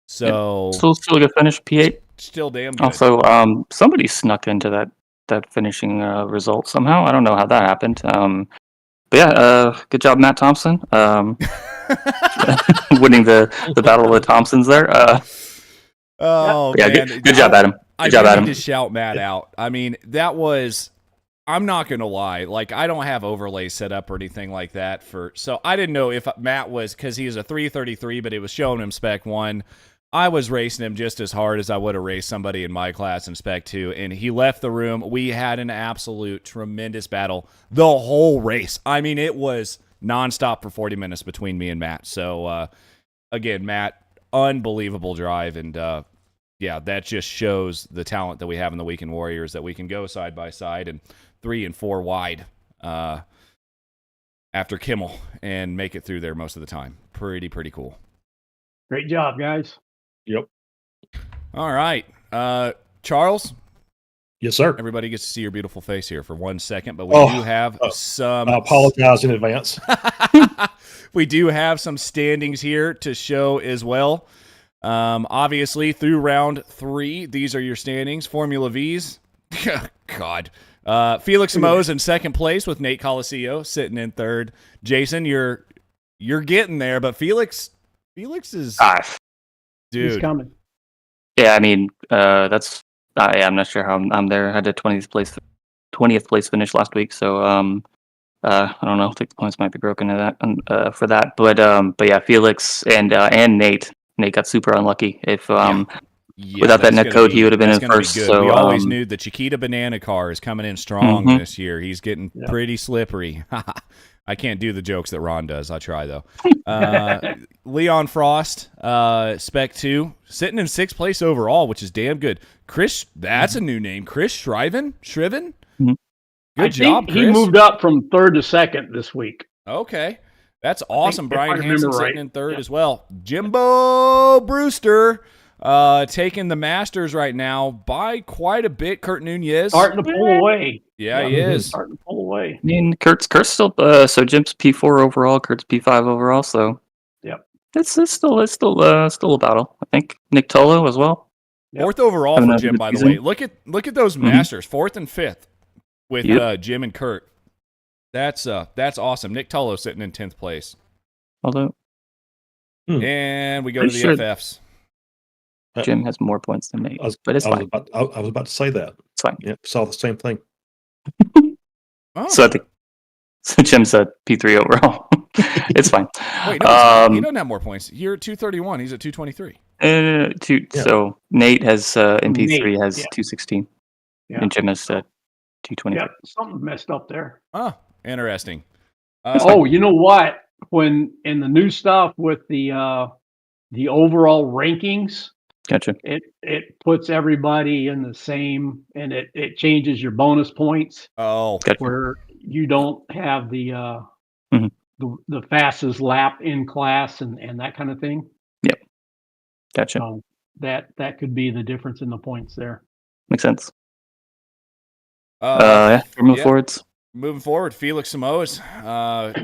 So Still a good finish, P8. still damn good. Also, somebody snuck into that finishing result somehow. I don't know how that happened. But yeah, good job, Matt Thompson. Winning the Battle of the Thompsons there. Oh, yeah, man. good job, Adam. Good job, Adam. I need to shout Matt out. I mean, that was. I'm not gonna lie. Like, I don't have overlays set up or anything like that so I didn't know if Matt was, because he was a 333, but it was showing him Spec 1. I was racing him just as hard as I would have raced somebody in my class in Spec 2, and he left the room. We had an absolute tremendous battle the whole race. I mean, it was nonstop for 40 minutes between me and Matt. So, again, Matt, unbelievable drive, and yeah, that just shows the talent that we have in the Weekend Warriors, that we can go side by side and 3 and 4 wide after Kimmel and make it through there most of the time. Pretty cool. Great job, guys. Yep. All right. Charles? Yes, sir. Everybody gets to see your beautiful face here for 1 second, but we do have some... I apologize in advance. We do have some standings here to show as well. Obviously, through round 3, these are your standings. Formula V's. God. Felix Mose in second place with Nate Coliseo sitting in third. Jason, your You're getting there, but Felix is dude. He's coming. Yeah, I mean, that's. I'm not sure how I'm there. I had a 20th place finish last week, so I don't know. I think the points might be broken to that for that, but yeah, Felix and Nate got super unlucky. If without that net code, he would have been in first. So we always knew the Chiquita Banana car is coming in strong this year. He's getting pretty slippery. I can't do the jokes that Ron does. I try though. Leon Frost, Spec 2, sitting in 6th place overall, which is damn good. Chris, that's a new name. Chris Shriven. Good job, Chris. He moved up from 3rd to 2nd this week. Okay. That's awesome. Brian Hansen sitting in 3rd as well. Jimbo Brewster taking the Masters right now by quite a bit. Kurt Nunez. Starting to pull away. Yeah, he is. Starting to pull away. I mean, Kurt's still so Jim's P4 overall, Kurt's P5 overall, so it's still a battle. I think Nick Tolo as well. 4th overall for Jim, by the way. Look at those Masters, 4th and 5th with Jim and Kurt. That's awesome. Nick Tolo sitting in 10th place. Although, and we go to the FFs. Jim has more points than me, but it's fine. I was about to say that. It's fine. Yeah, saw the same thing. So I think Jim's at P3 overall. It's fine. Wait, no, he doesn't have more points. You're at 231. He's at 223. So Nate has in P3 has 216, and Jim has 223. Yeah, something messed up there. Oh, interesting. You know what? When in the new stuff with the overall rankings, gotcha. It puts everybody in the same, and it changes your bonus points. Oh, gotcha. Where you don't have the fastest lap in class and that kind of thing. Yep. Gotcha. So that could be the difference in the points there. Makes sense. Moving forwards. Moving forward, Felix Samoa's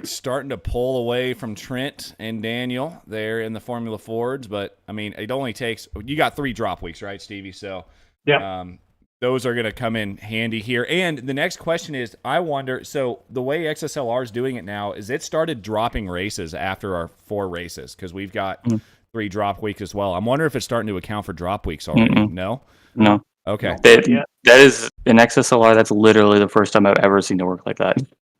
starting to pull away from Trent and Daniel there in the Formula Fords, but I mean, it only takes you got 3 drop weeks, right, Stevie? So those are going to come in handy here. And the next question is, I wonder, so the way XSLR is doing it now is it started dropping races after our 4 races because we've got 3 drop weeks as well. I'm wondering if it's starting to account for drop weeks already. No. Okay. That is in XSLR. That's literally the first time I've ever seen it work like that.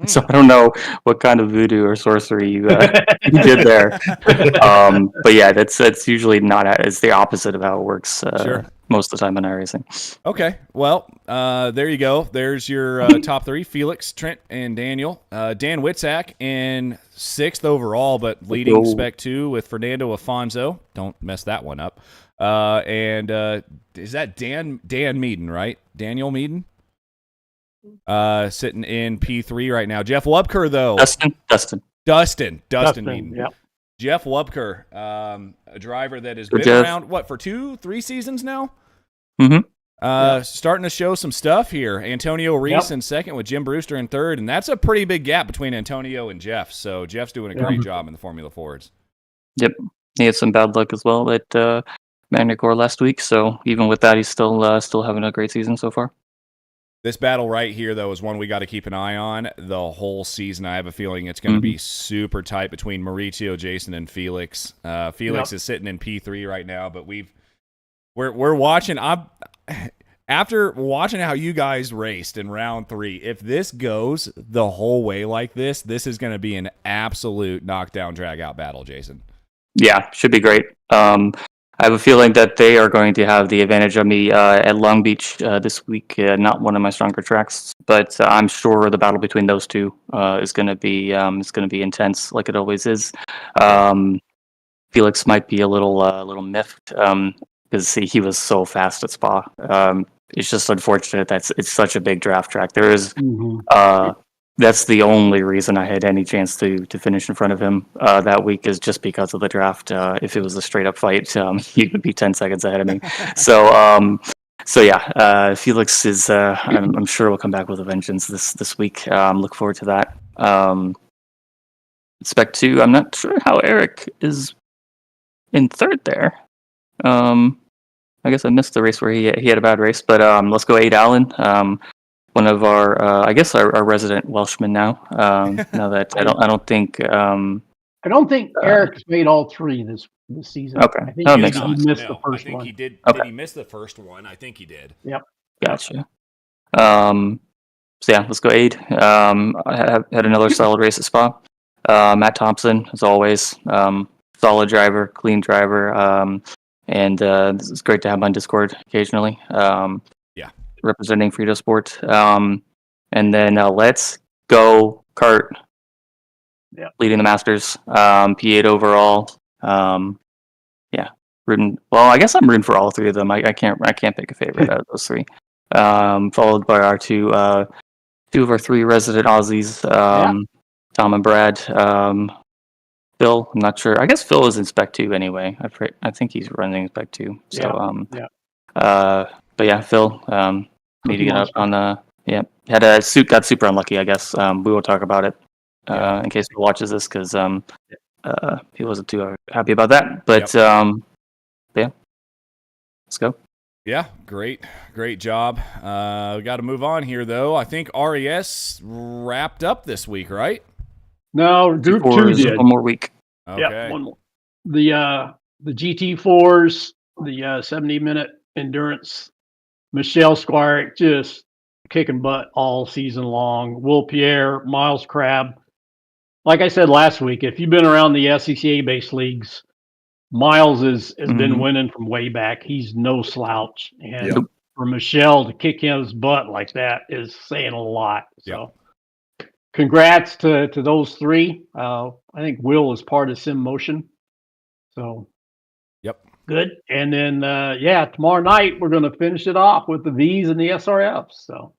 So I don't know what kind of voodoo or sorcery you did there. But yeah, that's usually not. It's the opposite of how it works. Most of the time in iRacing. Okay. Well, there you go. There's your top 3: Felix, Trent, and Daniel. Dan Witzak in 6th overall, but leading Spec 2 with Fernando Afonso. Don't mess that one up. And is that Dan Meaden, right? Daniel Meaden? Sitting in P3 right now. Jeff Wubker, though. Dustin Meaden. Yep. Jeff Wubker, a driver that has been around, for 2-3 seasons now? Starting to show some stuff here. Antonio Reese in 2nd with Jim Brewster in 3rd, and that's a pretty big gap between Antonio and Jeff. So Jeff's doing a great job in the Formula Fords. Yep. He had some bad luck as well at Magna-Core last week, so even with that, he's still having a great season so far. This battle right here, though, is one we got to keep an eye on the whole season. I have a feeling it's going to be super tight between Mauricio, Jason, and Felix. Felix is sitting in P3 right now, but we're watching. After watching how you guys raced in round 3, if this goes the whole way like this is going to be an absolute knockdown, drag-out battle, Jason. Yeah, should be great. I have a feeling that they are going to have the advantage of me at Long Beach this week. Not one of my stronger tracks, but I'm sure the battle between those two is going to be intense, like it always is. Felix might be a little miffed because he was so fast at Spa. It's just unfortunate that it's such a big draft track. There is that's the only reason I had any chance to finish in front of him that week is just because of the draft. If it was a straight up fight, he would be 10 seconds ahead of me. So yeah, Felix is. I'm sure will come back with a vengeance this week. Look forward to that. Spec 2. I'm not sure how Eric is in 3rd there. I guess I missed the race where he had a bad race, but let's go 8 Allen. One of our, I guess our resident Welshman now. Now that I don't think I don't think Eric's made all 3 this season. Okay. I think That he makes missed sense. the first I think one. he did. Okay. Did he miss the first one? I think he did. Yep. Gotcha. So yeah, let's go Aid. I had another solid race at Spa. Matt Thompson, as always, solid driver, clean driver, and it's great to have him on Discord occasionally. Yeah, representing Frito Sport. And then let's go Kurt. Yeah, leading the Masters. P8 overall. Yeah, rooting. Well, I guess I'm rooting for all 3 of them. I can't pick a favorite out of those 3. Followed by our 2 of our 3 resident Aussies, Tom and Brad. Phil, I'm not sure. I guess Phil is in Spec 2 anyway. I think he's running Spec 2. So, but yeah, Phil, meeting it up on got super unlucky, I guess. We will talk about it in case he watches this because he wasn't too happy about that. But yeah, let's go. Yeah, great job. We got to move on here, though. I think RES wrapped up this week, right? No, Group 2 did. One more week. Okay. Yeah, one more. The GT4s, the 70-minute endurance. Michelle Squire just kicking butt all season long. Will Pierre, Miles Crabb. Like I said last week, if you've been around the SCCA-based leagues, Miles has been winning from way back. He's no slouch. And for Michelle to kick his butt like that is saying a lot. So congrats to those 3. I think Will is part of Sim Motion. So good. And then, tomorrow night we're going to finish it off with the Vs and the SRFs. So.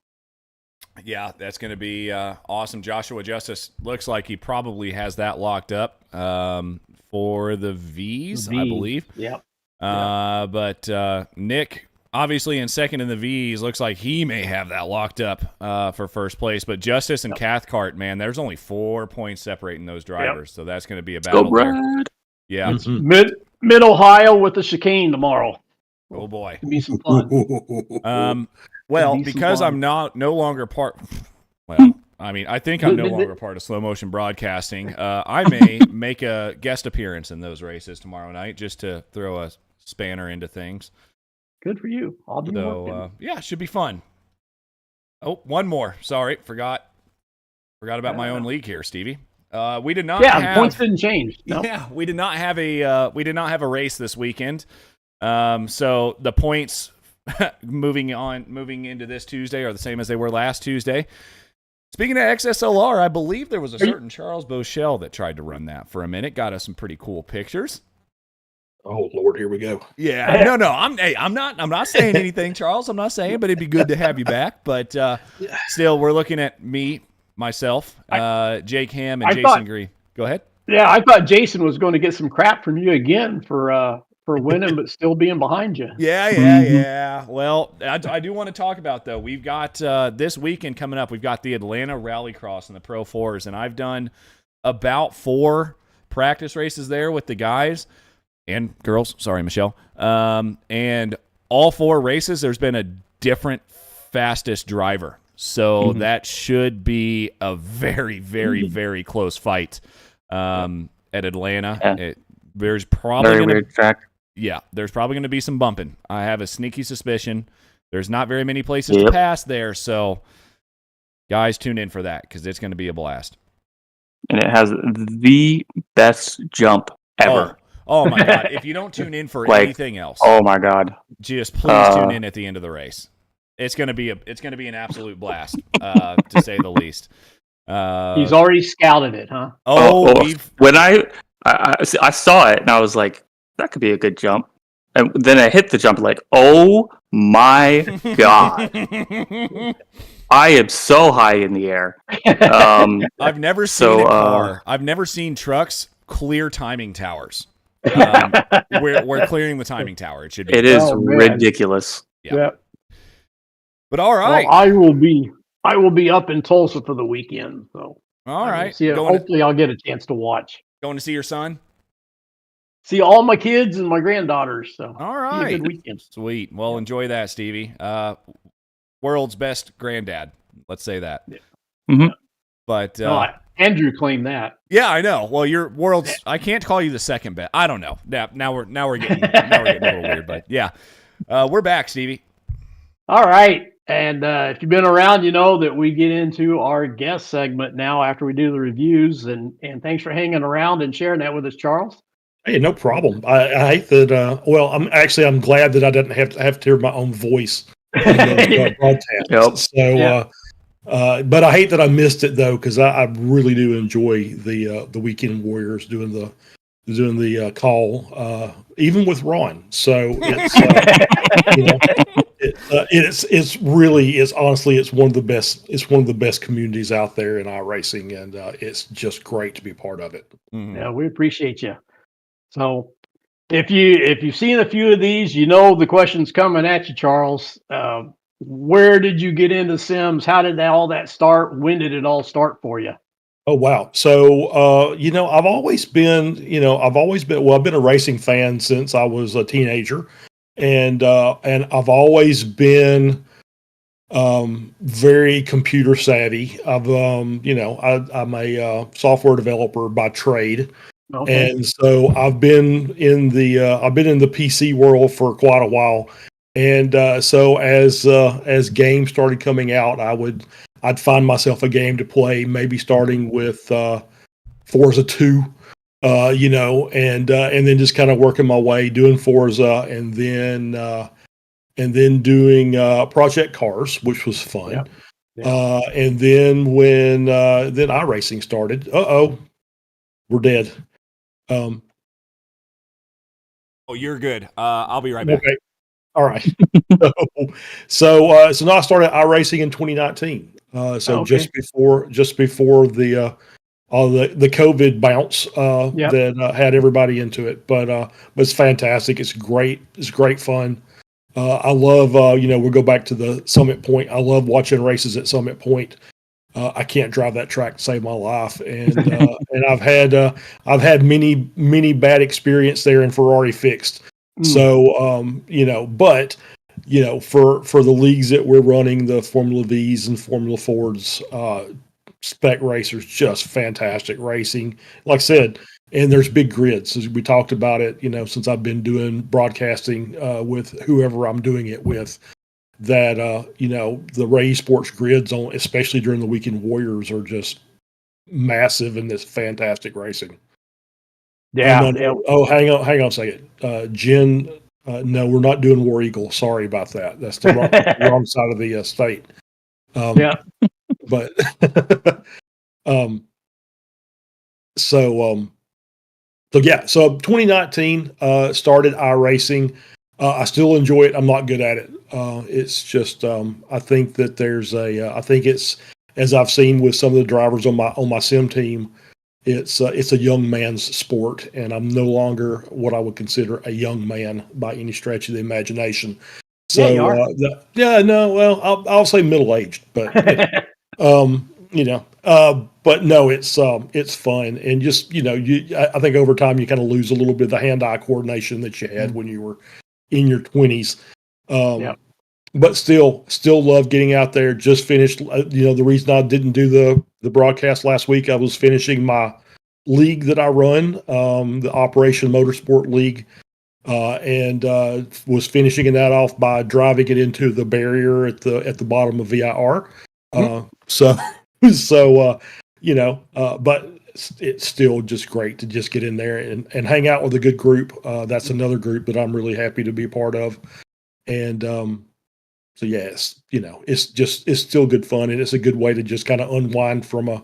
Yeah, that's going to be awesome. Joshua Justice looks like he probably has that locked up for the Vs, I believe. Yep. But Nick, obviously in second in the Vs, looks like he may have that locked up for first place. But Justice and Cathcart, man, there's only 4 points separating those drivers, so that's going to be a battle there. Yeah. Mid-Ohio with the chicane tomorrow. Oh, boy. It'll be some fun. Well, because I'm no longer part. Well, I mean, I think I'm no longer part of Slow Motion Broadcasting. I may make a guest appearance in those races tomorrow night just to throw a spanner into things. Good for you. I'll be working. Yeah, it should be fun. Oh, one more. Sorry, forgot about my own league here, Stevie. We did not. The points didn't change. No. Yeah, we did not have a race this weekend. So the points moving into this Tuesday are the same as they were last Tuesday. Speaking of XSLR, I believe there was a certain Charles Boshell that tried to run that for a minute. Got us some pretty cool pictures. Oh Lord, here we go. Yeah, no. I'm not saying anything, Charles. I'm not saying, but it'd be good to have you back. But still, we're looking at myself, Jake Ham, and Jason Green. Go ahead. Yeah, I thought Jason was going to get some crap from you again for winning, but still being behind you. Yeah. Well, I do want to talk about, though. We've got this weekend coming up. We've got the Atlanta Rallycross and the Pro 4s, and I've done about 4 practice races there with the guys and girls. Sorry, Michelle. And all 4 races, there's been a different fastest driver. So that should be a very, very, very close fight at Atlanta. Yeah. There's probably weird track. Yeah, there's probably going to be some bumping. I have a sneaky suspicion. There's not very many places to pass there, so guys, tune in for that because it's going to be a blast. And it has the best jump ever. Oh my God! If you don't tune in for anything else, oh my God, just please tune in at the end of the race. It's going to be an absolute blast, to say the least. He's already scouted it, huh? When I saw it and I was like, that could be a good jump. And then I hit the jump like, oh my God. I am so high in the air. I've never seen a car. I've never seen trucks clear timing towers. We're clearing the timing tower. It should be. It is ridiculous. Yeah. But all right. Well, I will be up in Tulsa for the weekend. So all right. Hopefully I'll get a chance to watch. Going to see your son? See all my kids and my granddaughters. So all right. Be a good weekend. Sweet. Well, enjoy that, Stevie. World's best granddad. Let's say that. Yeah. Mm-hmm. But Andrew claimed that. Yeah, I know. Well, your world's. I can't call you the second best. I don't know. Now we're getting a little weird, but yeah, we're back, Stevie. All right. And if you've been around, you know that we get into our guest segment now after we do the reviews. And thanks for hanging around and sharing that with us, Charles. Hey, no problem. I hate that. Well, I'm glad that I didn't have to hear my own voice on the broadcast. Yep. So, but I hate that I missed it though, because I really do enjoy the Weekend Warriors doing the call, even with Ron. So it's one of the best. It's one of the best communities out there in iRacing, and it's just great to be part of it. Mm-hmm. Yeah, we appreciate you. So if you've seen a few of these, you know the question's coming at you, Charles. Where did you get into Sims? How did all that start? When did it all start for you? Oh, wow. So, I've always been, I've been a racing fan since I was a teenager, and I've always been very computer savvy. I'm a software developer by trade. Okay. And so I've been in the PC world for quite a while. And so as games started coming out, I'd find myself a game to play, maybe starting with Forza 2, and then just kind of working my way doing Forza, and then doing Project Cars, which was fun. Yep. Yep. And then when then iRacing started, we're dead. Oh, you're good. I'll be right back. Okay. All right. So now I started iRacing in 2019. Okay. just before the COVID bounce that had everybody into it. But it's fantastic. It's great. It's great fun. I love we'll go back to the Summit Point. I love watching races at Summit Point. I can't drive that track to save my life, and and I've had many bad experience there, and Ferrari fixed. So but for the leagues that we're running, the Formula V's and Formula Fords, spec racers, just fantastic racing. Like I said, and there's big grids, as we talked about it. Since I've been doing broadcasting with whoever I'm doing it with. That the Ray eSports grids on, especially during the Weekend Warriors, are just massive in this fantastic racing. Yeah. Oh, hang on a second, Jen. No, we're not doing War Eagle. Sorry about that. That's the wrong side of the state. But so 2019 started iRacing. I still enjoy it. I'm not good at it. It's just I think that I think it's, as I've seen with some of the drivers on my sim team, it's a young man's sport, and I'm no longer what I would consider a young man by any stretch of the imagination. So I'll say middle aged, but but no, it's fun, and just I think over time you kind of lose a little bit of the hand-eye coordination that you had when you were in your 20s. But still love getting out there. Just finished, the reason I didn't do the broadcast last week, I was finishing my league that I run, the Operation Motorsport League, and was finishing that off by driving it into the barrier at the bottom of VIR. But it's still just great to just get in there and hang out with a good group. That's another group that I'm really happy to be a part of. And it's still good fun, and it's a good way to just kind of unwind from a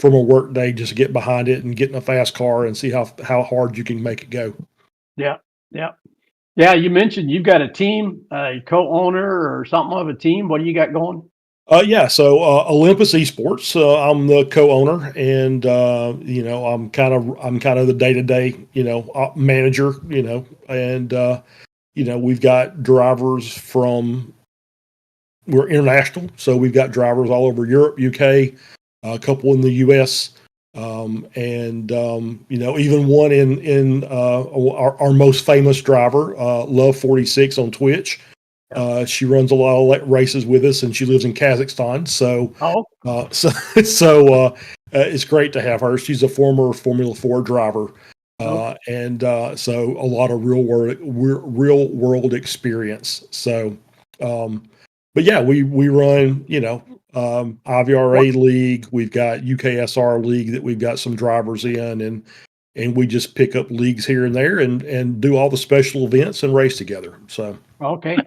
work day, just get behind it and get in a fast car and see how hard you can make it go. Yeah. You mentioned you've got a team, a co-owner or something of a team. What do you got going? So Olympus Esports, I'm the co-owner, and I'm kind of the day-to-day manager, and we've got drivers we're international, so we've got drivers all over Europe, UK, a couple in the US, and even one in our most famous driver, Love 46 on Twitch. She runs a lot of races with us, and she lives in Kazakhstan. So, it's great to have her. She's a former Formula 4 driver. And so a lot of real world experience. So, but yeah, we run, IVRA league. We've got UKSR league that we've got some drivers in, and we just pick up leagues here and there and do all the special events and race together. So, okay.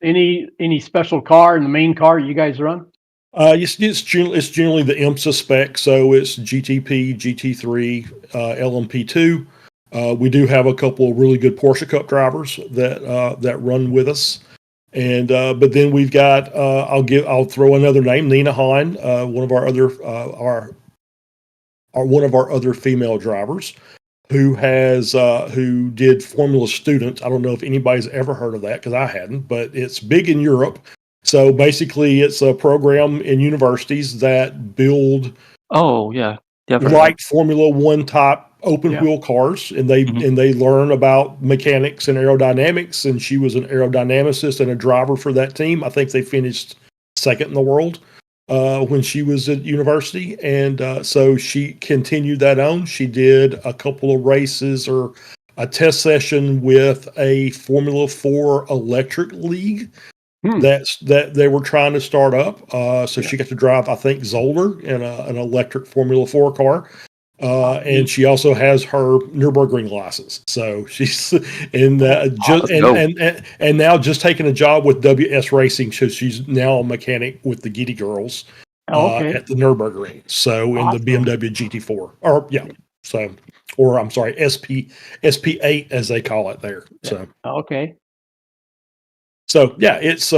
Any special car in the main car you guys run? It's generally the IMSA spec. So it's GTP, GT3, LMP2. We do have a couple of really good Porsche Cup drivers that run with us, and but then we've got I'll throw another name, Nina Hahn, one of our other female drivers, who did Formula Students. I don't know if anybody's ever heard of that because I hadn't, but it's big in Europe. So basically, it's a program in universities that build light Formula One type open wheel cars, and they learn about mechanics and aerodynamics. And she was an aerodynamicist and a driver for that team. I think they finished second in the world when she was at university, and so she continued that on. She did a couple of races or a test session with a Formula 4 electric league that they were trying to start up. So she got to drive, I think, Zoller in an electric Formula 4 car. And she also has her Nürburgring license. So she's and now just taking a job with WS Racing. So she's now a mechanic with the Giddy Girls at the Nürburgring. So in the BMW GT4, I'm sorry, SP8 as they call it there. So okay. So yeah, it's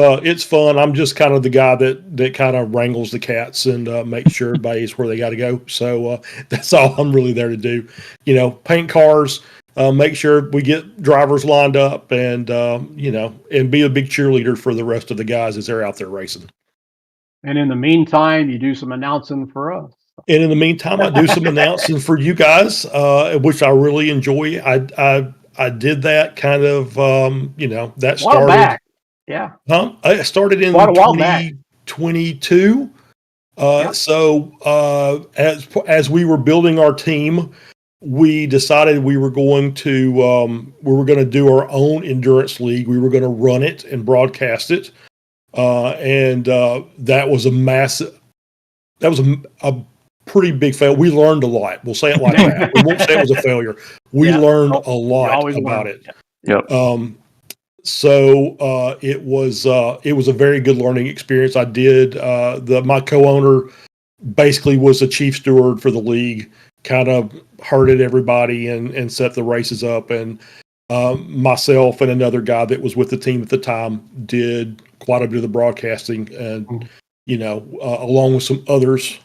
fun. I'm just kind of the guy that kind of wrangles the cats and makes sure everybody's where they got to go. So that's all I'm really there to do. Paint cars, make sure we get drivers lined up, and and be a big cheerleader for the rest of the guys as they're out there racing. And in the meantime, you do some announcing for us. And in the meantime, I do some announcing for you guys, which I really enjoy. I did that kind of that started back. Yeah. I started in 2022. So as we were building our team, we decided we were going to do our own endurance league. We were going to run it and broadcast it, and that was a pretty big fail. We learned a lot. We'll say it like that. We won't say it was a failure. We learned a lot about it. Yep. So it was a very good learning experience. I did my co-owner basically was the chief steward for the league, kind of herded everybody and set the races up, and myself and another guy that was with the team at the time did quite a bit of the broadcasting, and along with some others,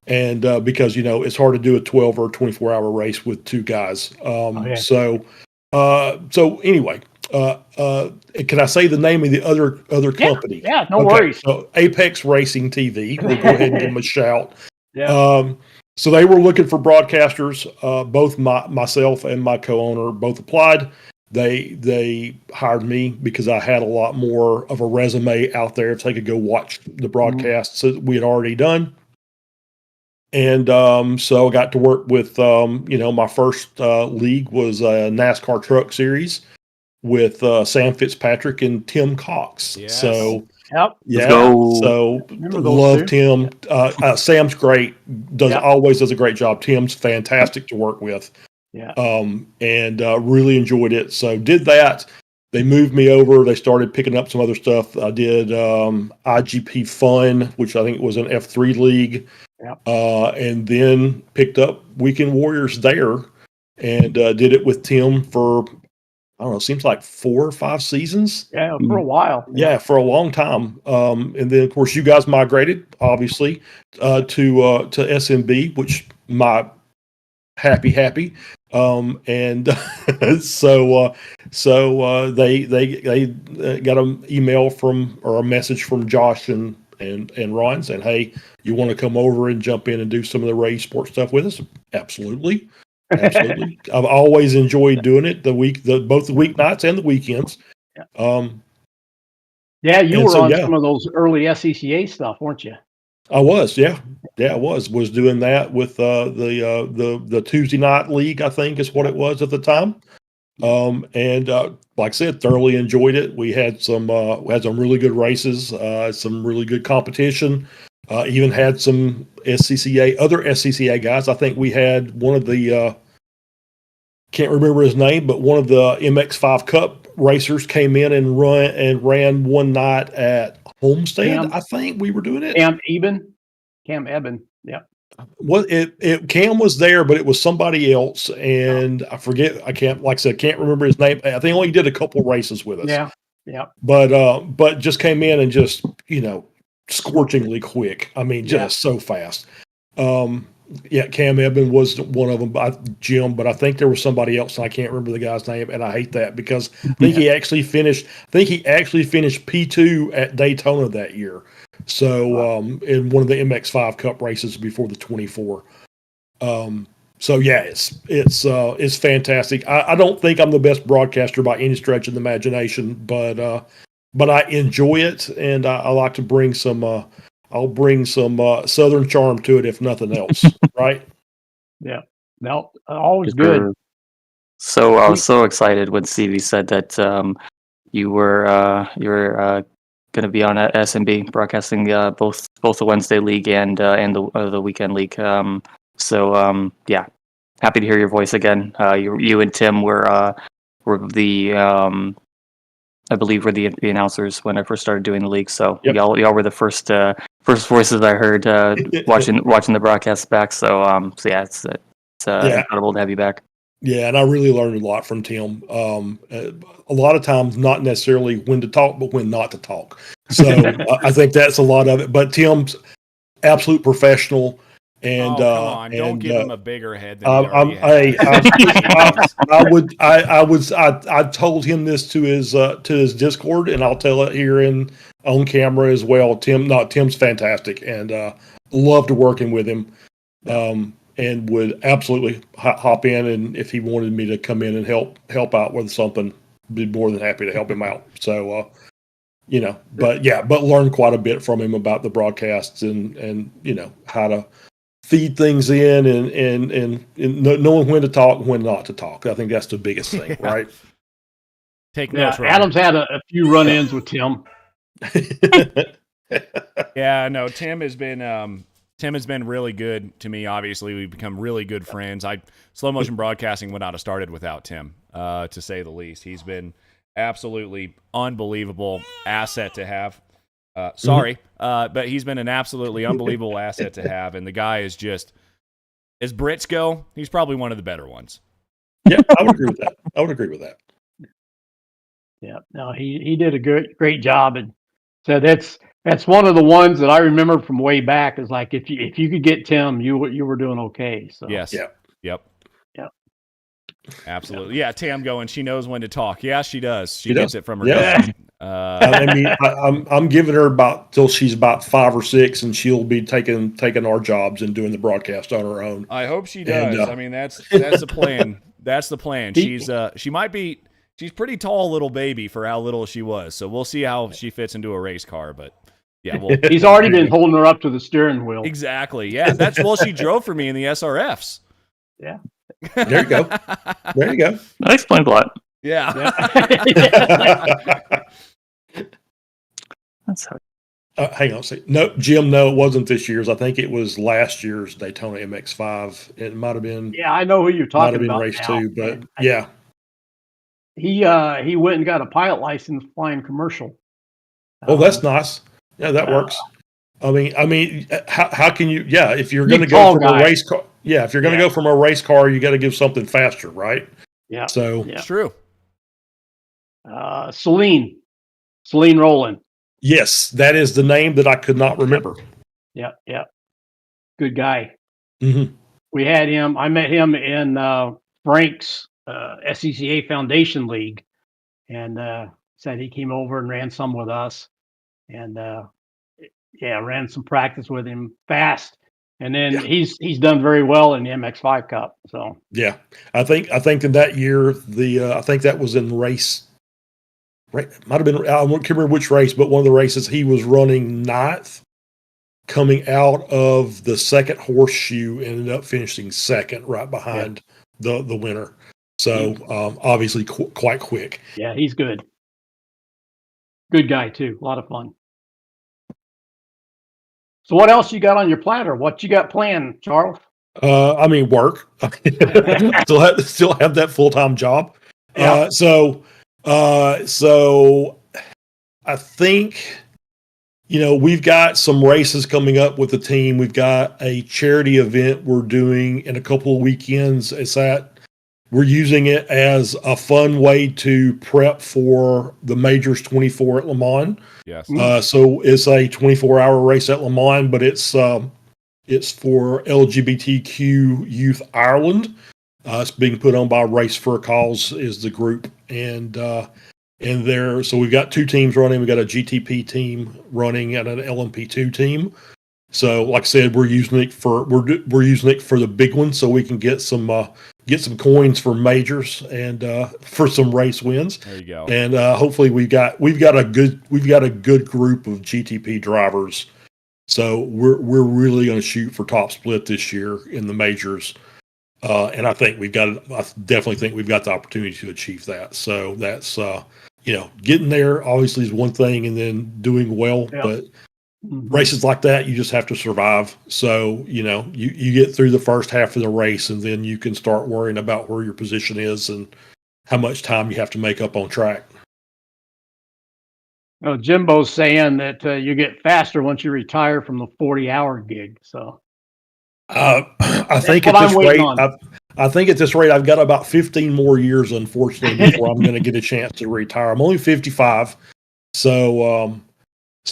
and because it's hard to do a 12 or 24-hour race with two guys. So anyway. Can I say the name of the other company? Yeah, no worries. So Apex Racing TV. We'll go ahead and give them a shout. Yeah. So they were looking for broadcasters. Both myself and my co-owner both applied. They hired me because I had a lot more of a resume out there if they could go watch the broadcasts that we had already done. And so I got to work with my first league was a NASCAR Truck Series with Sam Fitzpatrick and Tim Cox. Yes. So Let's go. So love Tim. Sam's great. Always does a great job. Tim's fantastic to work with. Yeah. And really enjoyed it. So did that. They moved me over. They started picking up some other stuff. I did IGP Fun, which I think was an F3 league. Yep. And then picked up Weekend Warriors there and did it with Tim for, I don't know, seems like 4 or 5 seasons. Yeah, for a while. Yeah, for a long time. And then, of course, you guys migrated, obviously, to SMB, which my happy. And so they got an email or a message from Josh and Ryan saying, "Hey, you want to come over and jump in and do some of the Ray Sports stuff with us?" Absolutely. I've always enjoyed doing it. Both the weeknights and the weekends. Yeah, you were on some of those early SCCA stuff, weren't you? I was, yeah, I was doing that with the Tuesday night league, I think is what it was at the time. And like I said, thoroughly enjoyed it. We had some really good races, some really good competition. Even had some other SCCA guys. I think we had one of the can't remember his name, but one of the MX5 Cup racers came in and ran one night at Homestead. I think we were doing it. Cam Eben. Yeah. Well, Cam was there, but it was somebody else, and I forget. I can't remember his name. I think only did a couple races with us. Yeah. But just came in and just scorchingly quick. I mean, just so fast. Cam Eben was one of them, Jim, but I think there was somebody else, and I can't remember the guy's name, and I hate that because I think he actually finished P2 at Daytona that year. So in one of the MX5 Cup races before the 24. So yeah, it's fantastic. I don't think I'm the best broadcaster by any stretch of the imagination, but I enjoy it, and I like to bring some. I'll bring some Southern charm to it, if nothing else. Right? Yeah. No, always good. So I was so excited when Stevie said that you were going to be on SMB broadcasting both the Wednesday league and the weekend league. So happy to hear your voice again. You and Tim were the I believe were the announcers when I first started doing the league. So y'all were the first voices I heard watching the broadcast back. So it's incredible to have you back. Yeah, and I really learned a lot from Tim. A lot of times, not necessarily when to talk, but when not to talk. So I think that's a lot of it. But Tim's absolute professional. And come on, don't give him a bigger head than I told him this to his Discord, and I'll tell it here on camera as well. Tim's fantastic, and loved working with him. And would absolutely hop in, and if he wanted me to come in and help out with something, be more than happy to help him out. So, but learned quite a bit from him about the broadcasts and how to feed things in and knowing when to talk and when not to talk. I think that's the biggest thing, right? Take notes. Adam's had a few run-ins with Tim. Yeah, no, Tim has been really good to me. Obviously, we've become really good friends. Slow motion broadcasting would not have started without Tim, to say the least. He's been absolutely unbelievable asset to have. But he's been an absolutely unbelievable asset to have, and the guy is just, as Brits go, he's probably one of the better ones. Yeah, I would agree with that. Yeah, no, he did a great job, and so that's one of the ones that I remember from way back. Is like if you could get Tim, you were doing okay. So yes, yep. Absolutely. Yeah, Tam going, she knows when to talk. Yeah, she does. She gets it from her dad. I mean, I'm giving her till she's about 5 or 6, and she'll be taking our jobs and doing the broadcast on her own. I hope she does. And, I mean, that's the plan. That's the plan. She's pretty tall little baby for how little she was. So we'll see how she fits into a race car. But yeah, he's already been holding her up to the steering wheel. Exactly. Yeah, she drove for me in the SRFs. Yeah. There you go. That explains a lot. Yeah. That's how. Hang on a second. No, Jim, no, it wasn't this year's. I think it was last year's Daytona MX5. It might have been. Yeah, I know who you're talking about. Might have been race 2, but yeah. He went and got a pilot license flying commercial. Oh, that's nice. Yeah, that works. I mean, how can you? Yeah, if you're going to go from a race car, if you're going to go from a race car, you got to give something faster, right? Yeah. So it's true. Celine Rowland. Yes, that is the name that I could not remember. Yeah. Good guy. Mm-hmm. We had him. I met him in Frank's SCCA Foundation League, and said he came over and ran some with us, and ran some practice with him fast. And then he's done very well in the MX5 Cup. So yeah, I think in that year I think that was in race. Right, might have been. I can't remember which race, but one of the races he was running 9th. coming out of the second horseshoe, ended up finishing second right behind the winner. So obviously quite quick. Yeah, he's good. Good guy too. A lot of fun. So what else you got on your platter? What you got planned, Charles? Work. still have that full-time job. Yeah. So I think, we've got some races coming up with the team. We've got a charity event we're doing in a couple of weekends. We're using it as a fun way to prep for the Majors 24 at Le Mans. Yes. So it's a 24-hour race at Le Mans, but it's for LGBTQ Youth Ireland. It's being put on by Race for a Cause is the group, so we've got two teams running. We've got a GTP team running and an LMP2 team. So, like I said, we're using it for the big one, so we can get some coins for majors and for some race wins. There you go. And hopefully we've got a good group of GTP drivers. So we're really going to shoot for top split this year in the majors. And I definitely think we've got the opportunity to achieve that. So that's getting there obviously is one thing, and then doing well, but races like that, you just have to survive. So, you get through the first half of the race, and then you can start worrying about where your position is and how much time you have to make up on track. Well, Jimbo's saying that you get faster once you retire from the 40-hour gig. So, I think at this rate, I've got about 15 more years, unfortunately, before I'm going to get a chance to retire. I'm only 55, so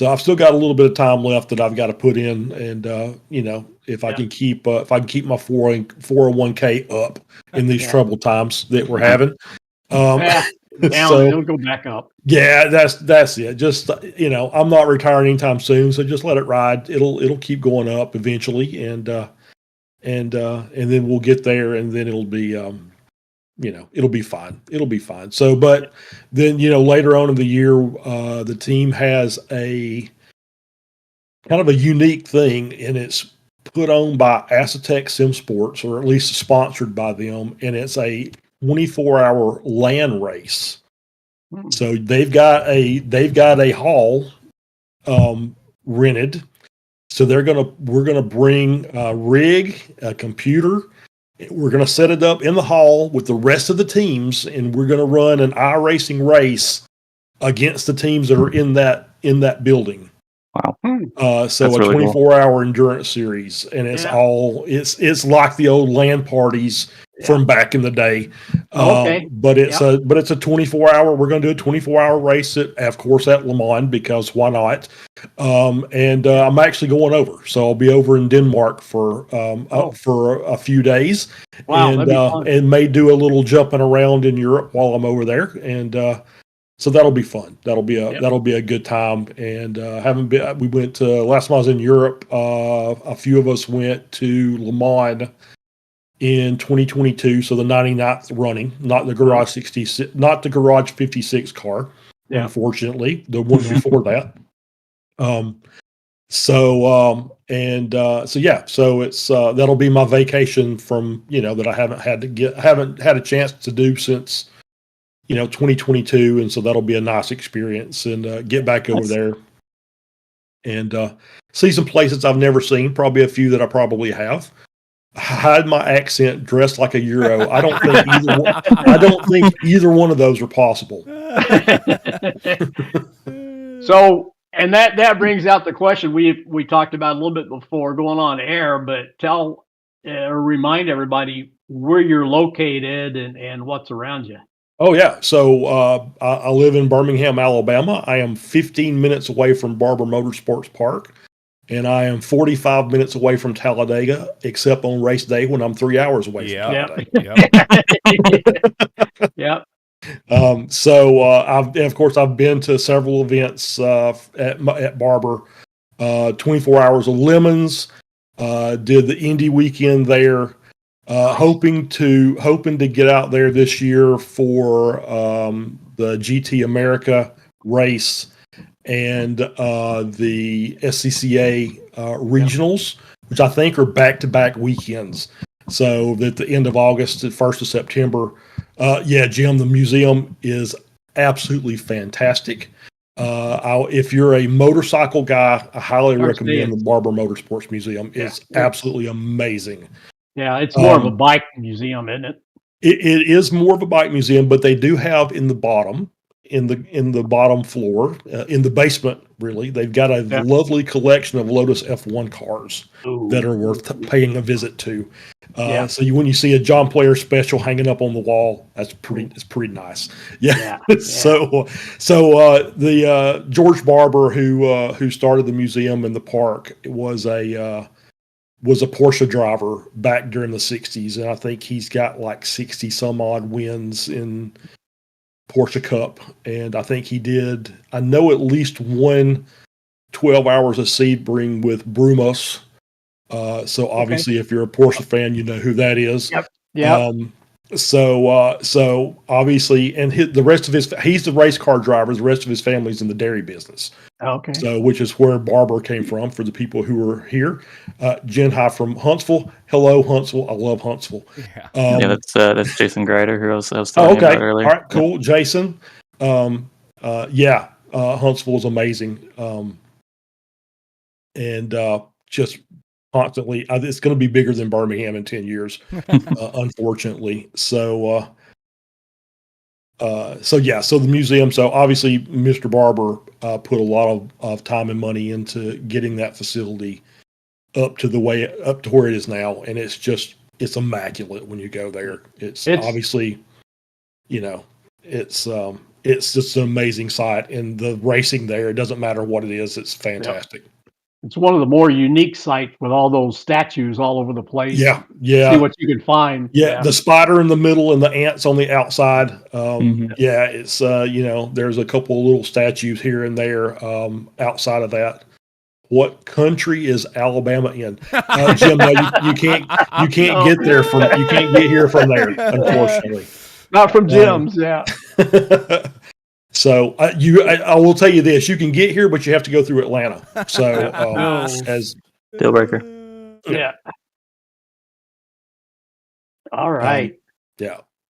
I've still got a little bit of time left that I've got to put in, and if I can keep my 401k up in these troubled times that we're having. It'll go back up. Yeah, that's it. Just I'm not retiring anytime soon, so just let it ride. It'll keep going up eventually, and then we'll get there, and then it'll be it'll be fine. It'll be fine. So, but then, later on in the year, the team has a kind of a unique thing, and it's put on by Acetec Sim Sports, or at least sponsored by them. And it's a 24-hour LAN race. So they've got a hall, rented. So we're gonna bring a rig, a computer. We're going to set it up in the hall with the rest of the teams, and we're going to run an iRacing race against the teams that are in that building. Wow. So that's a 24-hour endurance series, and it's it's like the old LAN parties from back in the day. But it's a 24-hour. We're going to do a 24-hour race of course at Le Mans, because why not? And I'm actually going over, so I'll be over in Denmark for a few days, and may do a little jumping around in Europe while I'm over there, and so that'll be fun. That'll be a good time. And we went to, last time I was in Europe, a few of us went to Le Mans in 2022, so the 99th running, not the Garage 66, not the Garage 56 car, unfortunately, the one before that. So it's that'll be my vacation from that I haven't had a chance to do since 2022, and so that'll be a nice experience, and get back over there and see some places I've never seen, probably a few that I probably have. Hide my accent, dressed like a Euro. I don't think either one of those are possible. So, and that brings out the question we talked about a little bit before going on air, but tell or remind everybody where you're located and what's around you. Oh yeah, so I live in Birmingham, Alabama. I am 15 minutes away from Barber Motorsports Park, and I am 45 minutes away from Talladega, except on race day when I'm 3 hours away from Talladega. Yep. So I've been to several events at Barber. 24 Hours of Lemons. Did the Indy weekend there. Hoping to get out there this year for the GT America race, and the SCCA regionals, which I think are back-to-back weekends. So at the end of August to 1st of September, Jim, the museum is absolutely fantastic. If you're a motorcycle guy, I highly recommend the Barber Motorsports Museum. It's absolutely amazing. Yeah, it's more of a bike museum, isn't it? It is more of a bike museum, but they do have in the bottom floor, in the basement, really, they've got a lovely collection of Lotus F1 cars that are worth paying a visit to. So when you see a John Player special hanging up on the wall, it's pretty nice. So the George Barber, who started the museum in the park, was a Porsche driver back during the 60s, and I think he's got like 60 some odd wins in Porsche Cup, and I think I know at least one 12 hours of Sebring with Brumos. So obviously if you're a Porsche fan, you know who that is. So obviously, and the rest of he's the race car driver. The rest of his family's in the dairy business. Okay. So, which is where Barber came from for the people who are here. Jen, hi from Huntsville. Hello, Huntsville. I love Huntsville. That's Jason Greider, who I was talking about earlier. All right, cool. Jason. Huntsville is amazing. And just constantly, it's going to be bigger than Birmingham in 10 years, unfortunately. So the museum. So obviously, Mr. Barber put a lot of time and money into getting that facility up to where it is now, and it's immaculate when you go there. It's obviously, it's just an amazing site, and the racing there, it doesn't matter what it is, it's fantastic. It's one of the more unique sites with all those statues all over the place. Yeah. See what you can find. Yeah, the spider in the middle and the ants on the outside. It's there's a couple of little statues here and there. Outside of that, what country is Alabama in? Jim, no, you can't get there you can't get here from there, unfortunately. Not from Jim's, So I will tell you this: you can get here, but you have to go through Atlanta. So as deal breaker. Yeah. All right.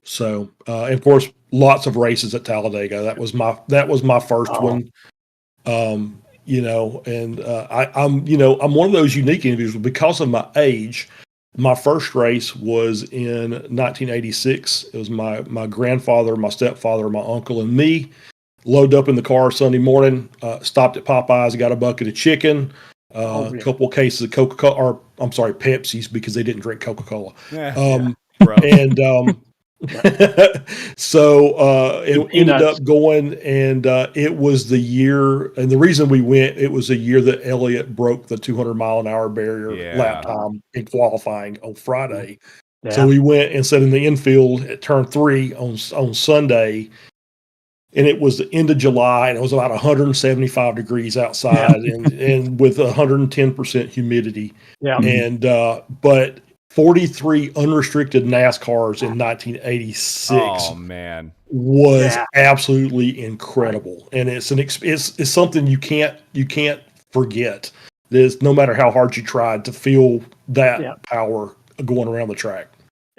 So and of course, lots of races at Talladega. That was my first one. I'm one of those unique individuals because of my age. My first race was in 1986. It was my grandfather, my stepfather, my uncle, and me. Loaded up in the car Sunday morning, stopped at Popeyes, got a bucket of chicken, a couple of cases of Coca-Cola, or I'm sorry, Pepsi's, because they didn't drink Coca-Cola. So it ended up going, and it was the year, and the reason we went, it was the year that Elliott broke the 200-mile-an-hour barrier lap time in qualifying on Friday. So we went and sat in the infield at turn 3 on Sunday, and it was the end of July, and it was about 175 degrees outside, and with 110% humidity. And but 43 unrestricted NASCARs in 1986. Oh man, was absolutely incredible, and it's something you can't forget. There's no matter how hard you tried to feel that power going around the track.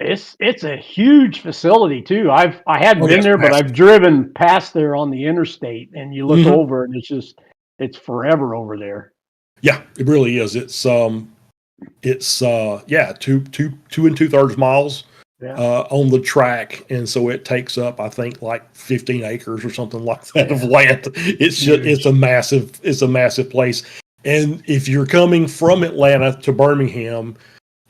It's a huge facility too. I hadn't been there, but I've driven past there on the interstate, and you look over, and it's forever over there. Yeah, it really is. It's 2 2.2 miles on the track, and so it takes up, I think, like 15 acres or something like that of land. It's a massive place. And if you're coming from Atlanta to Birmingham,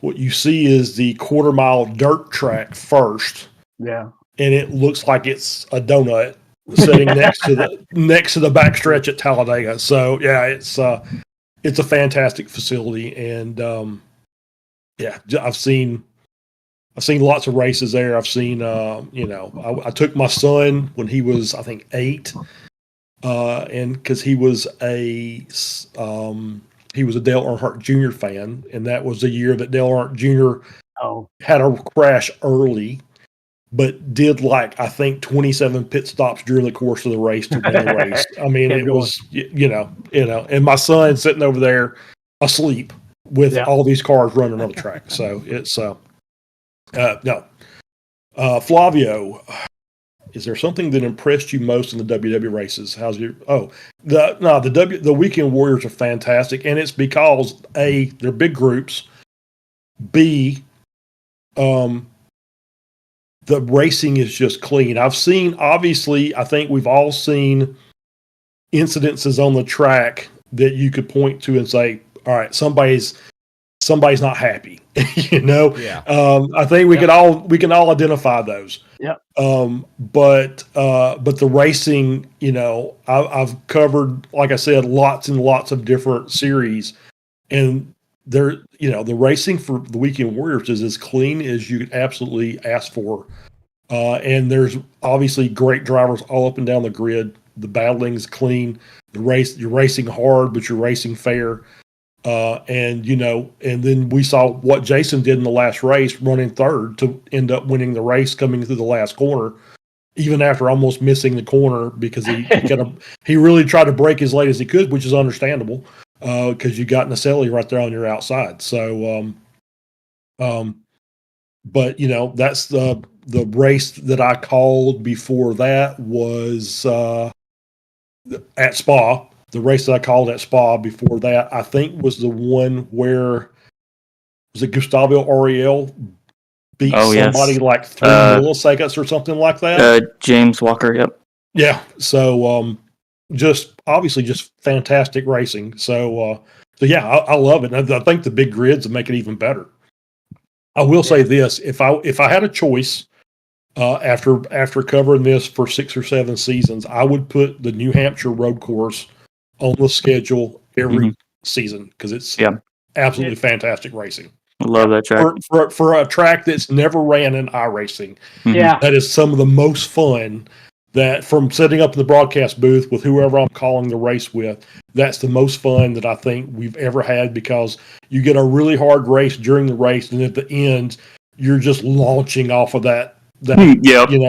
what you see is the 1/4-mile dirt track first. Yeah. And it looks like it's a donut sitting next to the backstretch at Talladega. So it's a fantastic facility, and I've seen lots of races there. I've seen I took my son when he was, I think, 8, and because he was a Dale Earnhardt Jr. fan, and that was the year that Dale Earnhardt Jr. had a crash early, but did like, I think 27 pit stops during the course of the race to win the race. I mean, it was, and my son sitting over there asleep with all these cars running on the track. So it's, no. Flavio, is there something that impressed you most in the WW races? The Weekend Warriors are fantastic, and it's because A, they're big groups. B, the racing is just clean. Obviously, I think we've all seen incidences on the track that you could point to and say, all right, somebody's not happy. Yeah. I think we can all identify those. Yeah. But the racing, I've covered, like I said, lots and lots of different series, and the racing for the Weekend Warriors is as clean as you could absolutely ask for. And there's obviously great drivers all up and down the grid. The battling's clean. You're racing hard, but you're racing fair. And then we saw what Jason did in the last race, running third to end up winning the race coming through the last corner, even after almost missing the corner because he really tried to brake as late as he could, which is understandable because you got Naselli right there on your outside. So, but that's the race that I called before that was at Spa. The race that I called at Spa before that, I think, was the one where was it Gustavo Ariel beat somebody like 3 milliseconds or something like that? James Walker, yep. Yeah. So just fantastic racing. So yeah, I love it. And I think the big grids will make it even better. I will say this: if I had a choice after covering this for 6 or 7 seasons, I would put the New Hampshire road course on the schedule every season because it's absolutely fantastic racing. I love that track. For a track that's never ran in iRacing. Yeah. That is some of the most fun that from setting up in the broadcast booth with whoever I'm calling the race with, that's the most fun that I think we've ever had because you get a really hard race during the race and at the end you're just launching off of that hill in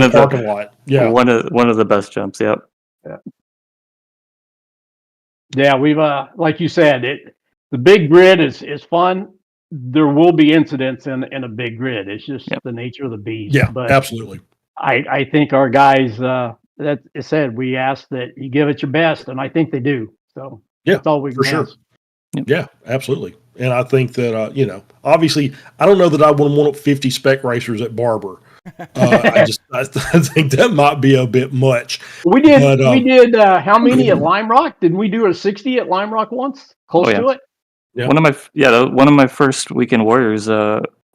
the parking lot. Yeah. One of the best jumps, yep. Yeah, we've like you said, the big grid is fun. There will be incidents in a big grid. It's just the nature of the beast. Yeah, but absolutely. I think our guys that it said we ask that you give it your best, and I think they do. So that's all we can ask. Yeah, absolutely. And I think that obviously, I don't know that I would want 50 spec racers at Barber. I think that might be a bit much. We did how many at Lime Rock? Didn't we do a 60 at Lime Rock once? Close to it. Yeah. One of my first Weekend Warriors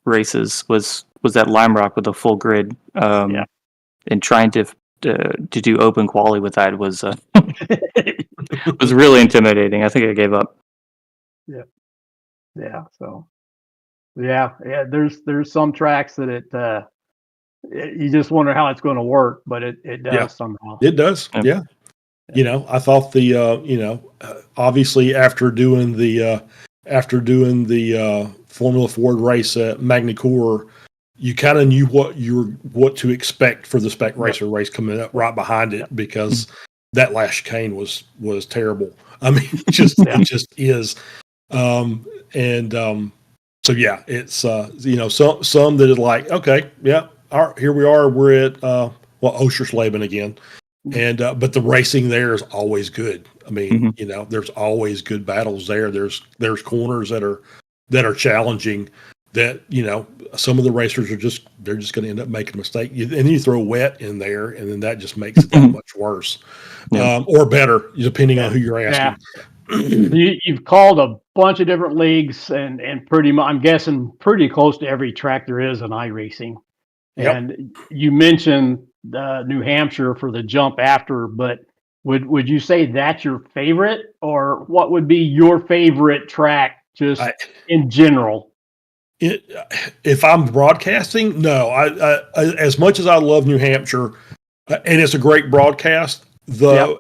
races was at Lime Rock with a full grid. And trying to do open quali with that was was really intimidating. I think I gave up. Yeah. So there's some tracks that you just wonder how it's going to work, but it does somehow. It does. Yeah. I thought obviously after doing the Formula Ford race at Magny-Cours, you kind of knew what to expect for the spec racer race coming up right behind it because that last chicane was terrible. I mean, it just is. So yeah, it's some that is like, okay, yeah, all right, here we are. We're at Oschersleben again, and but the racing there is always good. I mean, there's always good battles there. There's corners that are challenging. That some of the racers they're just going to end up making a mistake, and then you throw wet in there, and then that just makes it that much worse, or better, depending on who you're asking. You've called a bunch of different leagues, and pretty much, I'm guessing, pretty close to every track there is in iRacing. And you mentioned New Hampshire for the jump after, but would you say that's your favorite, or what would be your favorite track just in general? If I'm broadcasting, no. I as much as I love New Hampshire, and it's a great broadcast. The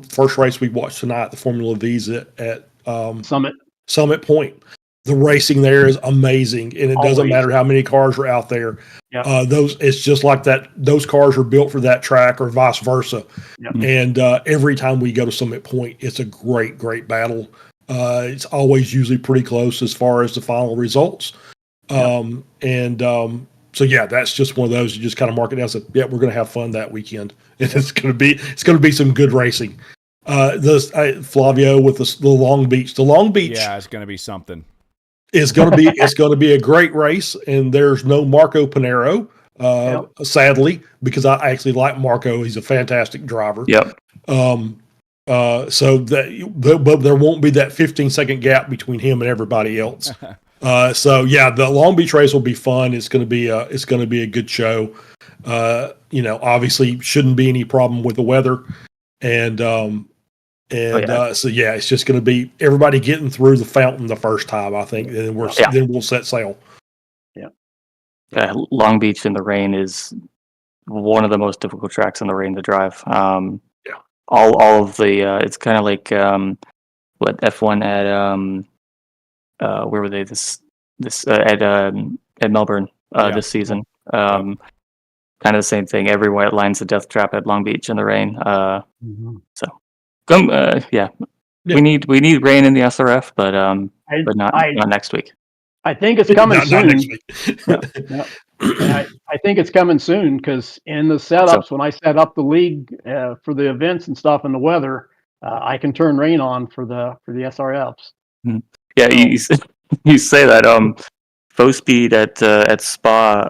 first race we watched tonight, the Formula V's at Summit Point. The racing there is amazing, and it doesn't matter how many cars are out there. Yep. It's just like that. Those cars are built for that track, or vice versa. Yep. And every time we go to Summit Point, it's a great battle. It's always usually pretty close as far as the final results. So yeah, that's just one of those. You just kind of mark it down. So yeah, we're going to have fun that weekend. And it's going to be some good racing. Flavio with the Long Beach. The Long Beach. Yeah, it's going to be something. It's going to be a great race, and there's no Marco Pinero, sadly, because I actually like Marco. He's a fantastic driver. Yep. So but there won't be that 15-second gap between him and everybody else. So yeah, the Long Beach race will be fun. It's going to be a good show. Obviously shouldn't be any problem with the weather, so yeah, it's just going to be everybody getting through the fountain the first time, I think, and then we'll set sail. Yeah, Long Beach in the rain is one of the most difficult tracks in the rain to drive. All of the it's kind of like what F1 at where were they at Melbourne this season. Kind of the same thing. Every white line's a death trap at Long Beach in the rain. So. We need rain in the SRF, but not next week. I think it's coming soon. Not next week. I think it's coming soon because in the setups, when I set up the league for the events and stuff and the weather, I can turn rain on for the SRFs. Yeah, you say that. Full speed at Spa,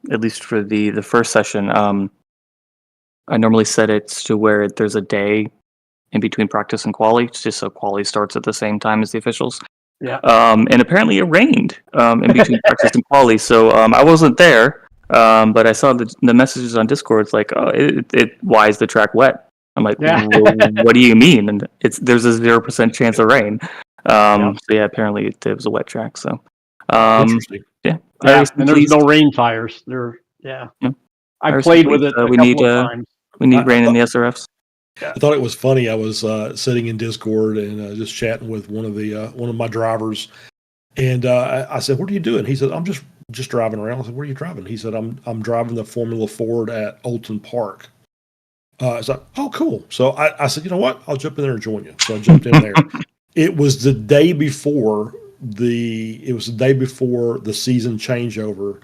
at least for the first session. I normally set it to where there's a day in between practice and quali, just so quali starts at the same time as the officials. Yeah. And apparently it rained in between practice and quali, so I wasn't there, but I saw the messages on Discord. It's like, why is the track wet? I'm like, what do you mean? And there's a 0% chance of rain. So yeah, apparently it was a wet track. So interesting. Yeah. And there's no rain tires. I played with it a couple of times. We need rain in the SRFs. I thought it was funny. I was sitting in Discord and just chatting with one of my drivers, and I said, "What are you doing?" He said, "I'm just driving around." I said, "Where are you driving?" He said, "I'm driving the Formula Ford at Oulton Park." I was like, "Oh, cool." So I said, "You know what? I'll jump in there and join you." So I jumped in there. It was the day before the season changeover.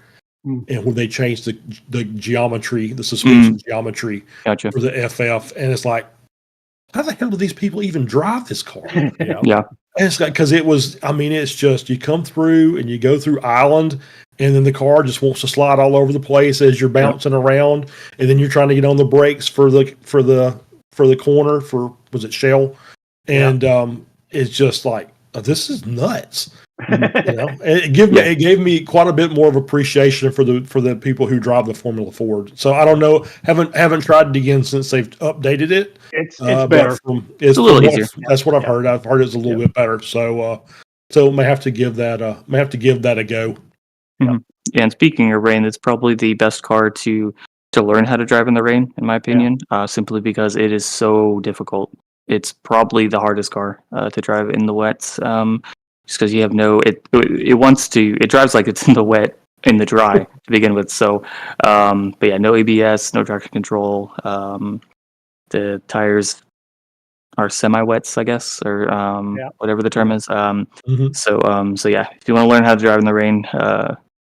And when they changed the geometry, the suspension geometry for the FF, and it's like, how the hell do these people even drive this car? Yeah. And it's like, because it's just, you come through and you go through Island, and then the car just wants to slide all over the place as you're bouncing around, and then you're trying to get on the brakes for the corner was it Shell? And it's just like, this is nuts. It gave me quite a bit more of appreciation for the people who drive the Formula Ford. So I don't know, haven't tried it again since they've updated it. It's better. It's a little easier. That's what I've heard. I've heard it's a little bit better. So may have to give that a go. Yeah, and speaking of rain, it's probably the best car to learn how to drive in the rain, in my opinion. Simply because it is so difficult. It's probably the hardest car to drive in the wets. Just because you have it drives like it's in the wet, in the dry to begin with. So, but yeah, no ABS, no traction control. The tires are semi-wets, I guess, or whatever the term is. So yeah, if you want to learn how to drive in the rain,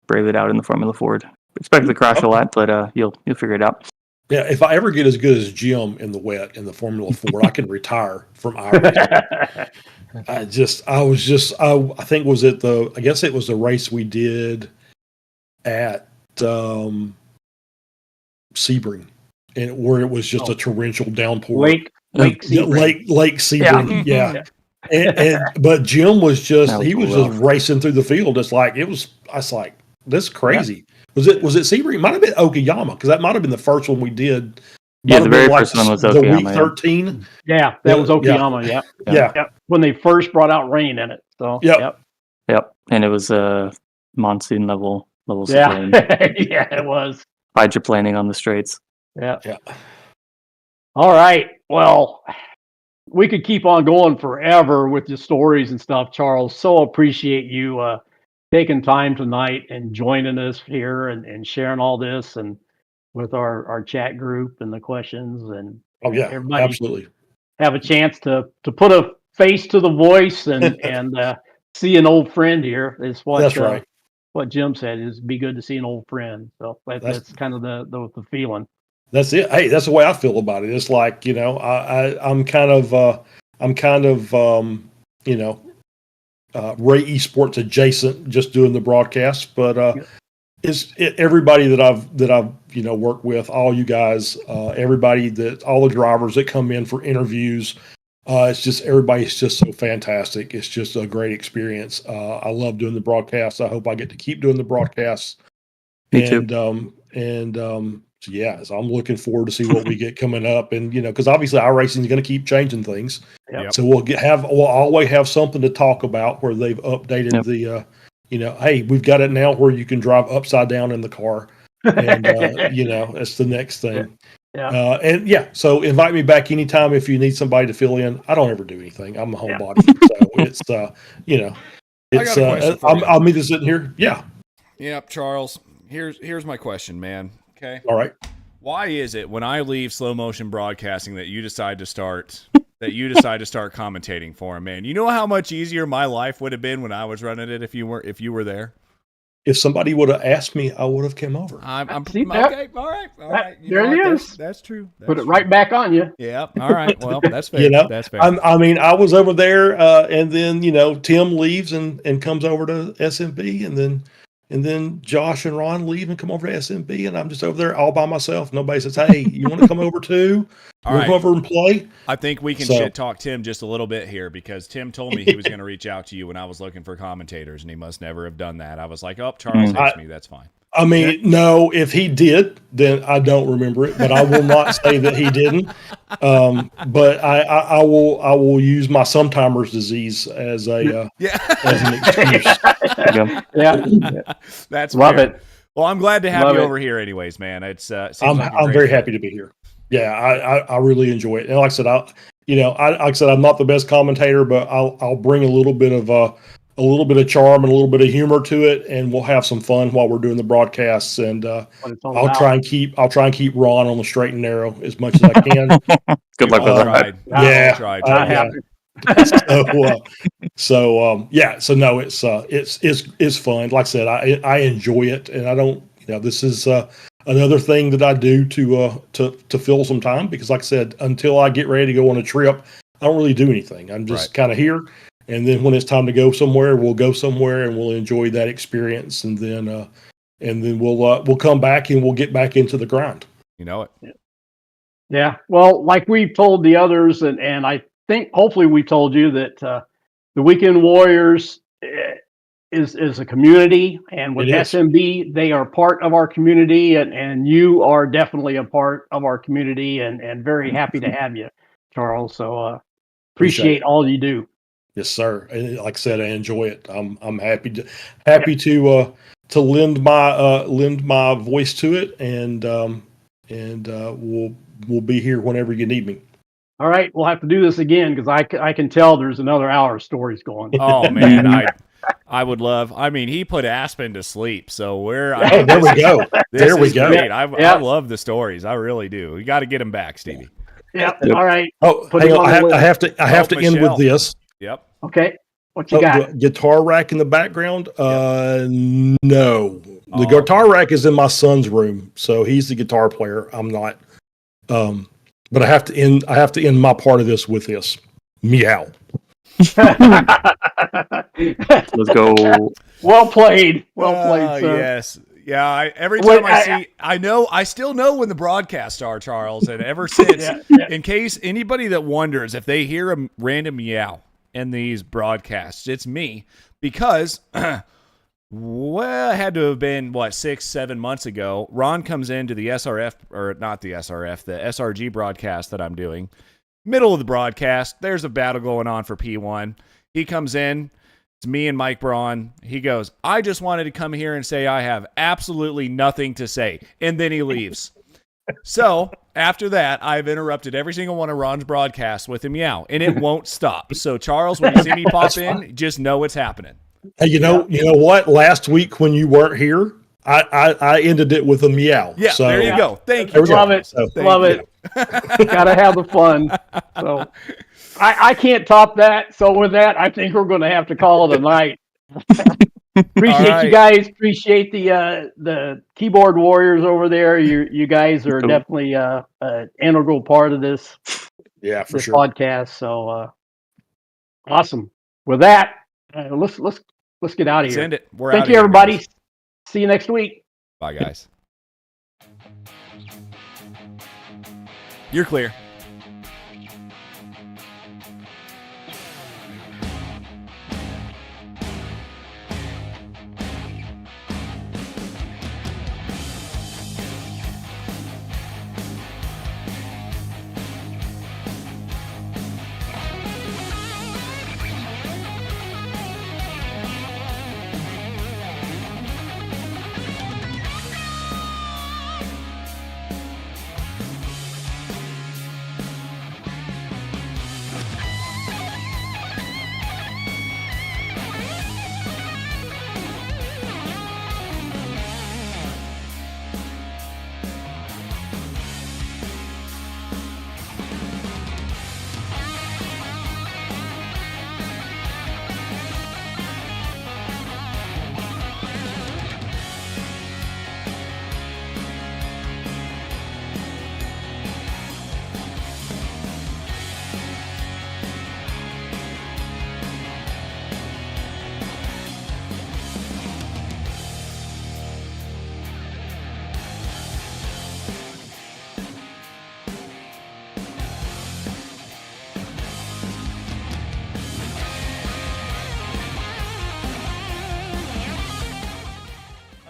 brave it out in the Formula Ford. Expect to crash a lot, but you'll figure it out. Yeah, if I ever get as good as Jim in the wet in the Formula Ford, I can retire from iRacing. I think I guess it was the race we did at Sebring, and where it was just a torrential downpour. Lake Sebring, yeah. But Jim was just racing through the field. I was like, this is crazy. Yeah. Was it Sebring? It might have been Okayama, because that might have been the first one we did. Yeah, the very first one was Okayama. The week 13. Yeah, that was Okayama. Yeah. When they first brought out rain in it. So Yep. And it was monsoon levels. Yeah. Yeah, it was. Hydroplaning on the straights. Yeah. All right. Well, we could keep on going forever with your stories and stuff, Charles. So appreciate you taking time tonight and joining us here and sharing all this and with our chat group and the questions and Oh yeah, everybody absolutely. have a chance to put a face to the voice and see an old friend here. Is That's right. What Jim said is be good to see an old friend. So that's kind of the feeling. That's it. Hey, that's the way I feel about it. It's like, I'm kind of Ray eSports adjacent, just doing the broadcast, but everybody that I've worked with, all you guys, everybody all the drivers that come in for interviews, it's just everybody's just so fantastic. It's just a great experience. I love doing the broadcasts. I hope I get to keep doing the broadcasts. Me too. So yeah, so I'm looking forward to see what we get coming up, and because obviously iRacing is going to keep changing things. Yep. So we'll always have something to talk about where they've updated the, hey, we've got it now where you can drive upside down in the car, and that's the next thing. Yeah. So invite me back anytime if you need somebody to fill in. I don't ever do anything. I'm a homebody, so it's I got a question for you. I'll meet us sitting here. Yeah. Yep, Charles. Here's my question, man. Okay. All right. Why is it when I leave slow motion broadcasting that you decide to start commentating for him, man? You know how much easier my life would have been when I was running it if you were there? If somebody would have asked me, I would have come over. I'm okay. All right. There it is. That's true. Put it right back on you. Yeah. All right. Well, that's fair. That's fair. I was over there, and then Tim leaves and comes over to SMB, and then Josh and Ron leave and come over to SMB, and I'm just over there all by myself. Nobody says, "Hey, you want to come over too? You want to come over and play?" I think we can shit talk Tim just a little bit here because Tim told me he was going to reach out to you when I was looking for commentators, and he must never have done that. I was like, "Oh, Charles hates me. That's fine." No, if he did, then I don't remember it, but I will not say that he didn't. But I will use my sometimers disease as an excuse. That's love fair. it. Well, I'm glad to have you over here, anyways, man. It's I'm very happy to be here. Yeah, I really enjoy it. And like I said, I'm not the best commentator, but I'll bring a little bit of charm and a little bit of humor to it, and we'll have some fun while we're doing the broadcasts. And I'll try and keep Ron on the straight and narrow as much as I can. Good luck with that. Yeah, So no, it's fun. Like I said, I enjoy it, and I don't. This is another thing that I do to fill some time because, like I said, until I get ready to go on a trip, I don't really do anything. I'm just kind of here. And then when it's time to go somewhere, we'll go somewhere and we'll enjoy that experience. And then we'll come back and we'll get back into the grind. You know it. Yeah. Well, like we've told the others, and I think hopefully we told you that the Weekend Warriors is a community, and with SMB, they are part of our community, and you are definitely a part of our community, and very happy to have you, Charles. So appreciate all you do. Yes, sir. And like I said, I enjoy it. I'm happy to lend my voice to it, and we'll be here whenever you need me. All right, we'll have to do this again because I can tell there's another hour of stories going. Oh man, I would love. I mean, he put Aspen to sleep, so there we go. There we go. Great. I love the stories. I really do. We got to get him back, Stevie. Yep. All right. Oh, hang on. I have to end with this. Yep. Okay. What you got? The guitar rack in the background? No. The guitar rack is in my son's room, so he's the guitar player. I'm not. But I have to end my part of this with this. Meow. Let's go. Well played. Well played, sir. Yes. Yeah, every time I still know when the broadcasts are, Charles, and ever since, in case anybody that wonders if they hear a random meow in these broadcasts, it's me, because, well, it had to have been, 6-7 months ago, Ron comes into the SRF, or not the SRF, the SRG broadcast that I'm doing. Middle of the broadcast, there's a battle going on for P1. He comes in. It's me and Mike Braun. He goes, I just wanted to come here and say I have absolutely nothing to say. And then he leaves. So after that, I've interrupted every single one of Ron's broadcasts with a meow, and it won't stop. So Charles, when you see me pop in, just know it's happening. Hey, you know what? Last week when you weren't here, I ended it with a meow. Yeah, so, there you go. Thank you. Love it. So, Love it. Gotta have the fun. So I can't top that. So with that, I think we're going to have to call it a night. Appreciate you guys. Appreciate the keyboard warriors over there. You guys are definitely an integral part of this. Yeah, for this sure. podcast. So awesome. With that, let's get out of here. Send it. We're Thank out you, of here, everybody. guys. See you next week. Bye, guys. You're clear.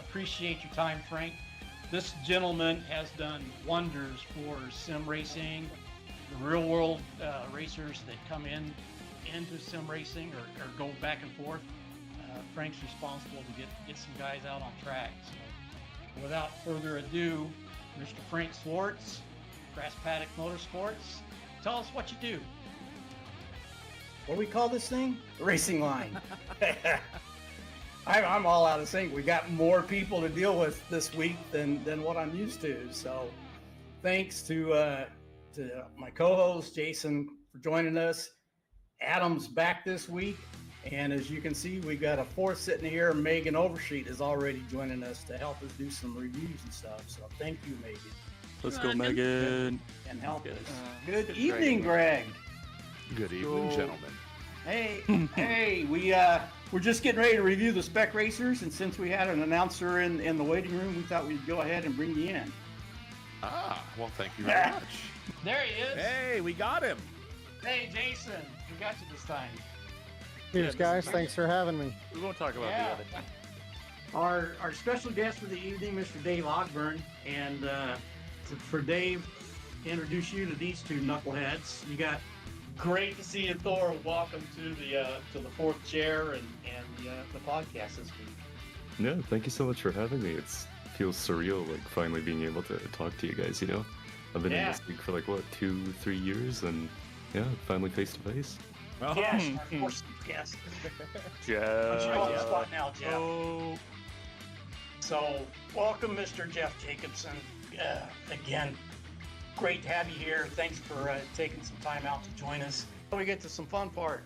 Appreciate your time, Frank. This gentleman has done wonders for sim racing, the real world racers that come into sim racing or go back and forth. Frank's responsible to get some guys out on track. So without further ado, Mr. Frank Swartz, Grass Paddock Motorsports, tell us what you do. What do we call this thing? Racing Line. I'm all out of sync. We got more people to deal with this week than what I'm used to. So thanks to my co-host Jason for joining us. Adam's back this week, and as you can see, we got a fourth sitting here. Megan Oversheet is already joining us to help us do some reviews and stuff. So thank you, Megan. Let's go, Megan. And help us. Good evening, Greg. Good evening, gentlemen. Hey, we're just getting ready to review the spec racers, and since we had an announcer in the waiting room, we thought we'd go ahead and bring you in. Well, thank you very much. There he is. Hey, we got him. Hey, Jason, we got you this time. Cheers, guys. Thanks for having me. We won't talk about the other thing. Our special guest for the evening, Mr. Dave Ogburn, and for Dave, introduce you to these two knuckleheads. You got. Great to see you, Thor. Welcome to the fourth chair and the podcast this week. No, thank you so much for having me. It feels surreal, like finally being able to talk to you guys. You know, I've been in this league for like 2-3 years, and finally face to face. Yes, of course, yes. Jeff. I'm on the spot now, Jeff. Oh. So, welcome, Mr. Jeff Jacobson. Again, great to have you here. Thanks for taking some time out to join us. We get to some fun part.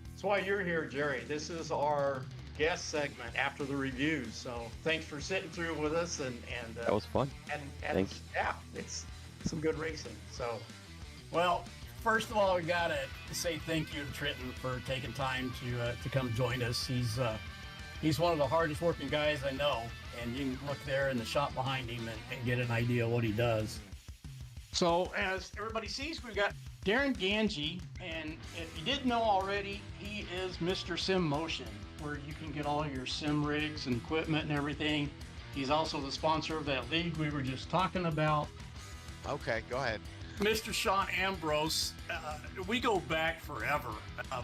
That's why you're here, Jerry. This is our guest segment after the reviews. So thanks for sitting through with us. And that was fun. Thanks. Yeah, it's some good racing. So, well, first of all, we got to say thank you to Trenton for taking time to come join us. He's one of the hardest working guys I know. And you can look there in the shop behind him and get an idea of what he does. So, as everybody sees, we've got Darren Ganji, and if you didn't know already, he is Mr. Sim Motion, where you can get all your sim rigs and equipment and everything. He's also the sponsor of that league we were just talking about. Okay, go ahead. Mr. Sean Ambrose, we go back forever,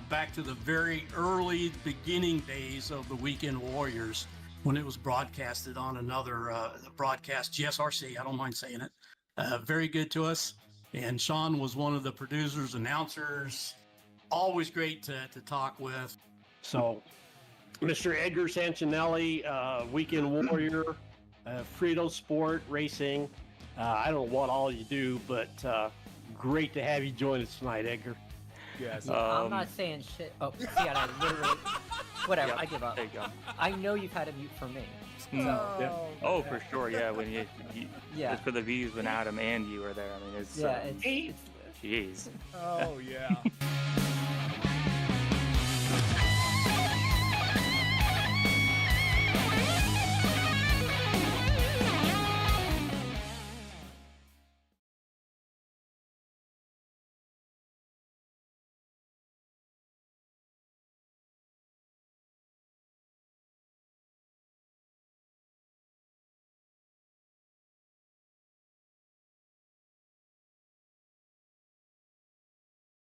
back to the very early beginning days of the Weekend Warriors, when it was broadcasted on another broadcast, GSRC, I don't mind saying it. very good to us. And Sean was one of the producers, announcers, always great to talk with. So, Mr. Edgar Sancinelli, Weekend Warrior, Frito Sport Racing. I don't know what all you do, but great to have you join us tonight, Edgar. Yes. I'm not saying shit. Oh, see, I literally. Whatever, Yep, I give up. there you go. I know you've had a mute for me. Oh, for sure. Yeah, when you Yeah. it's for the views when Adam and you were there. I mean, it's Yeah, it's jeez. Oh yeah.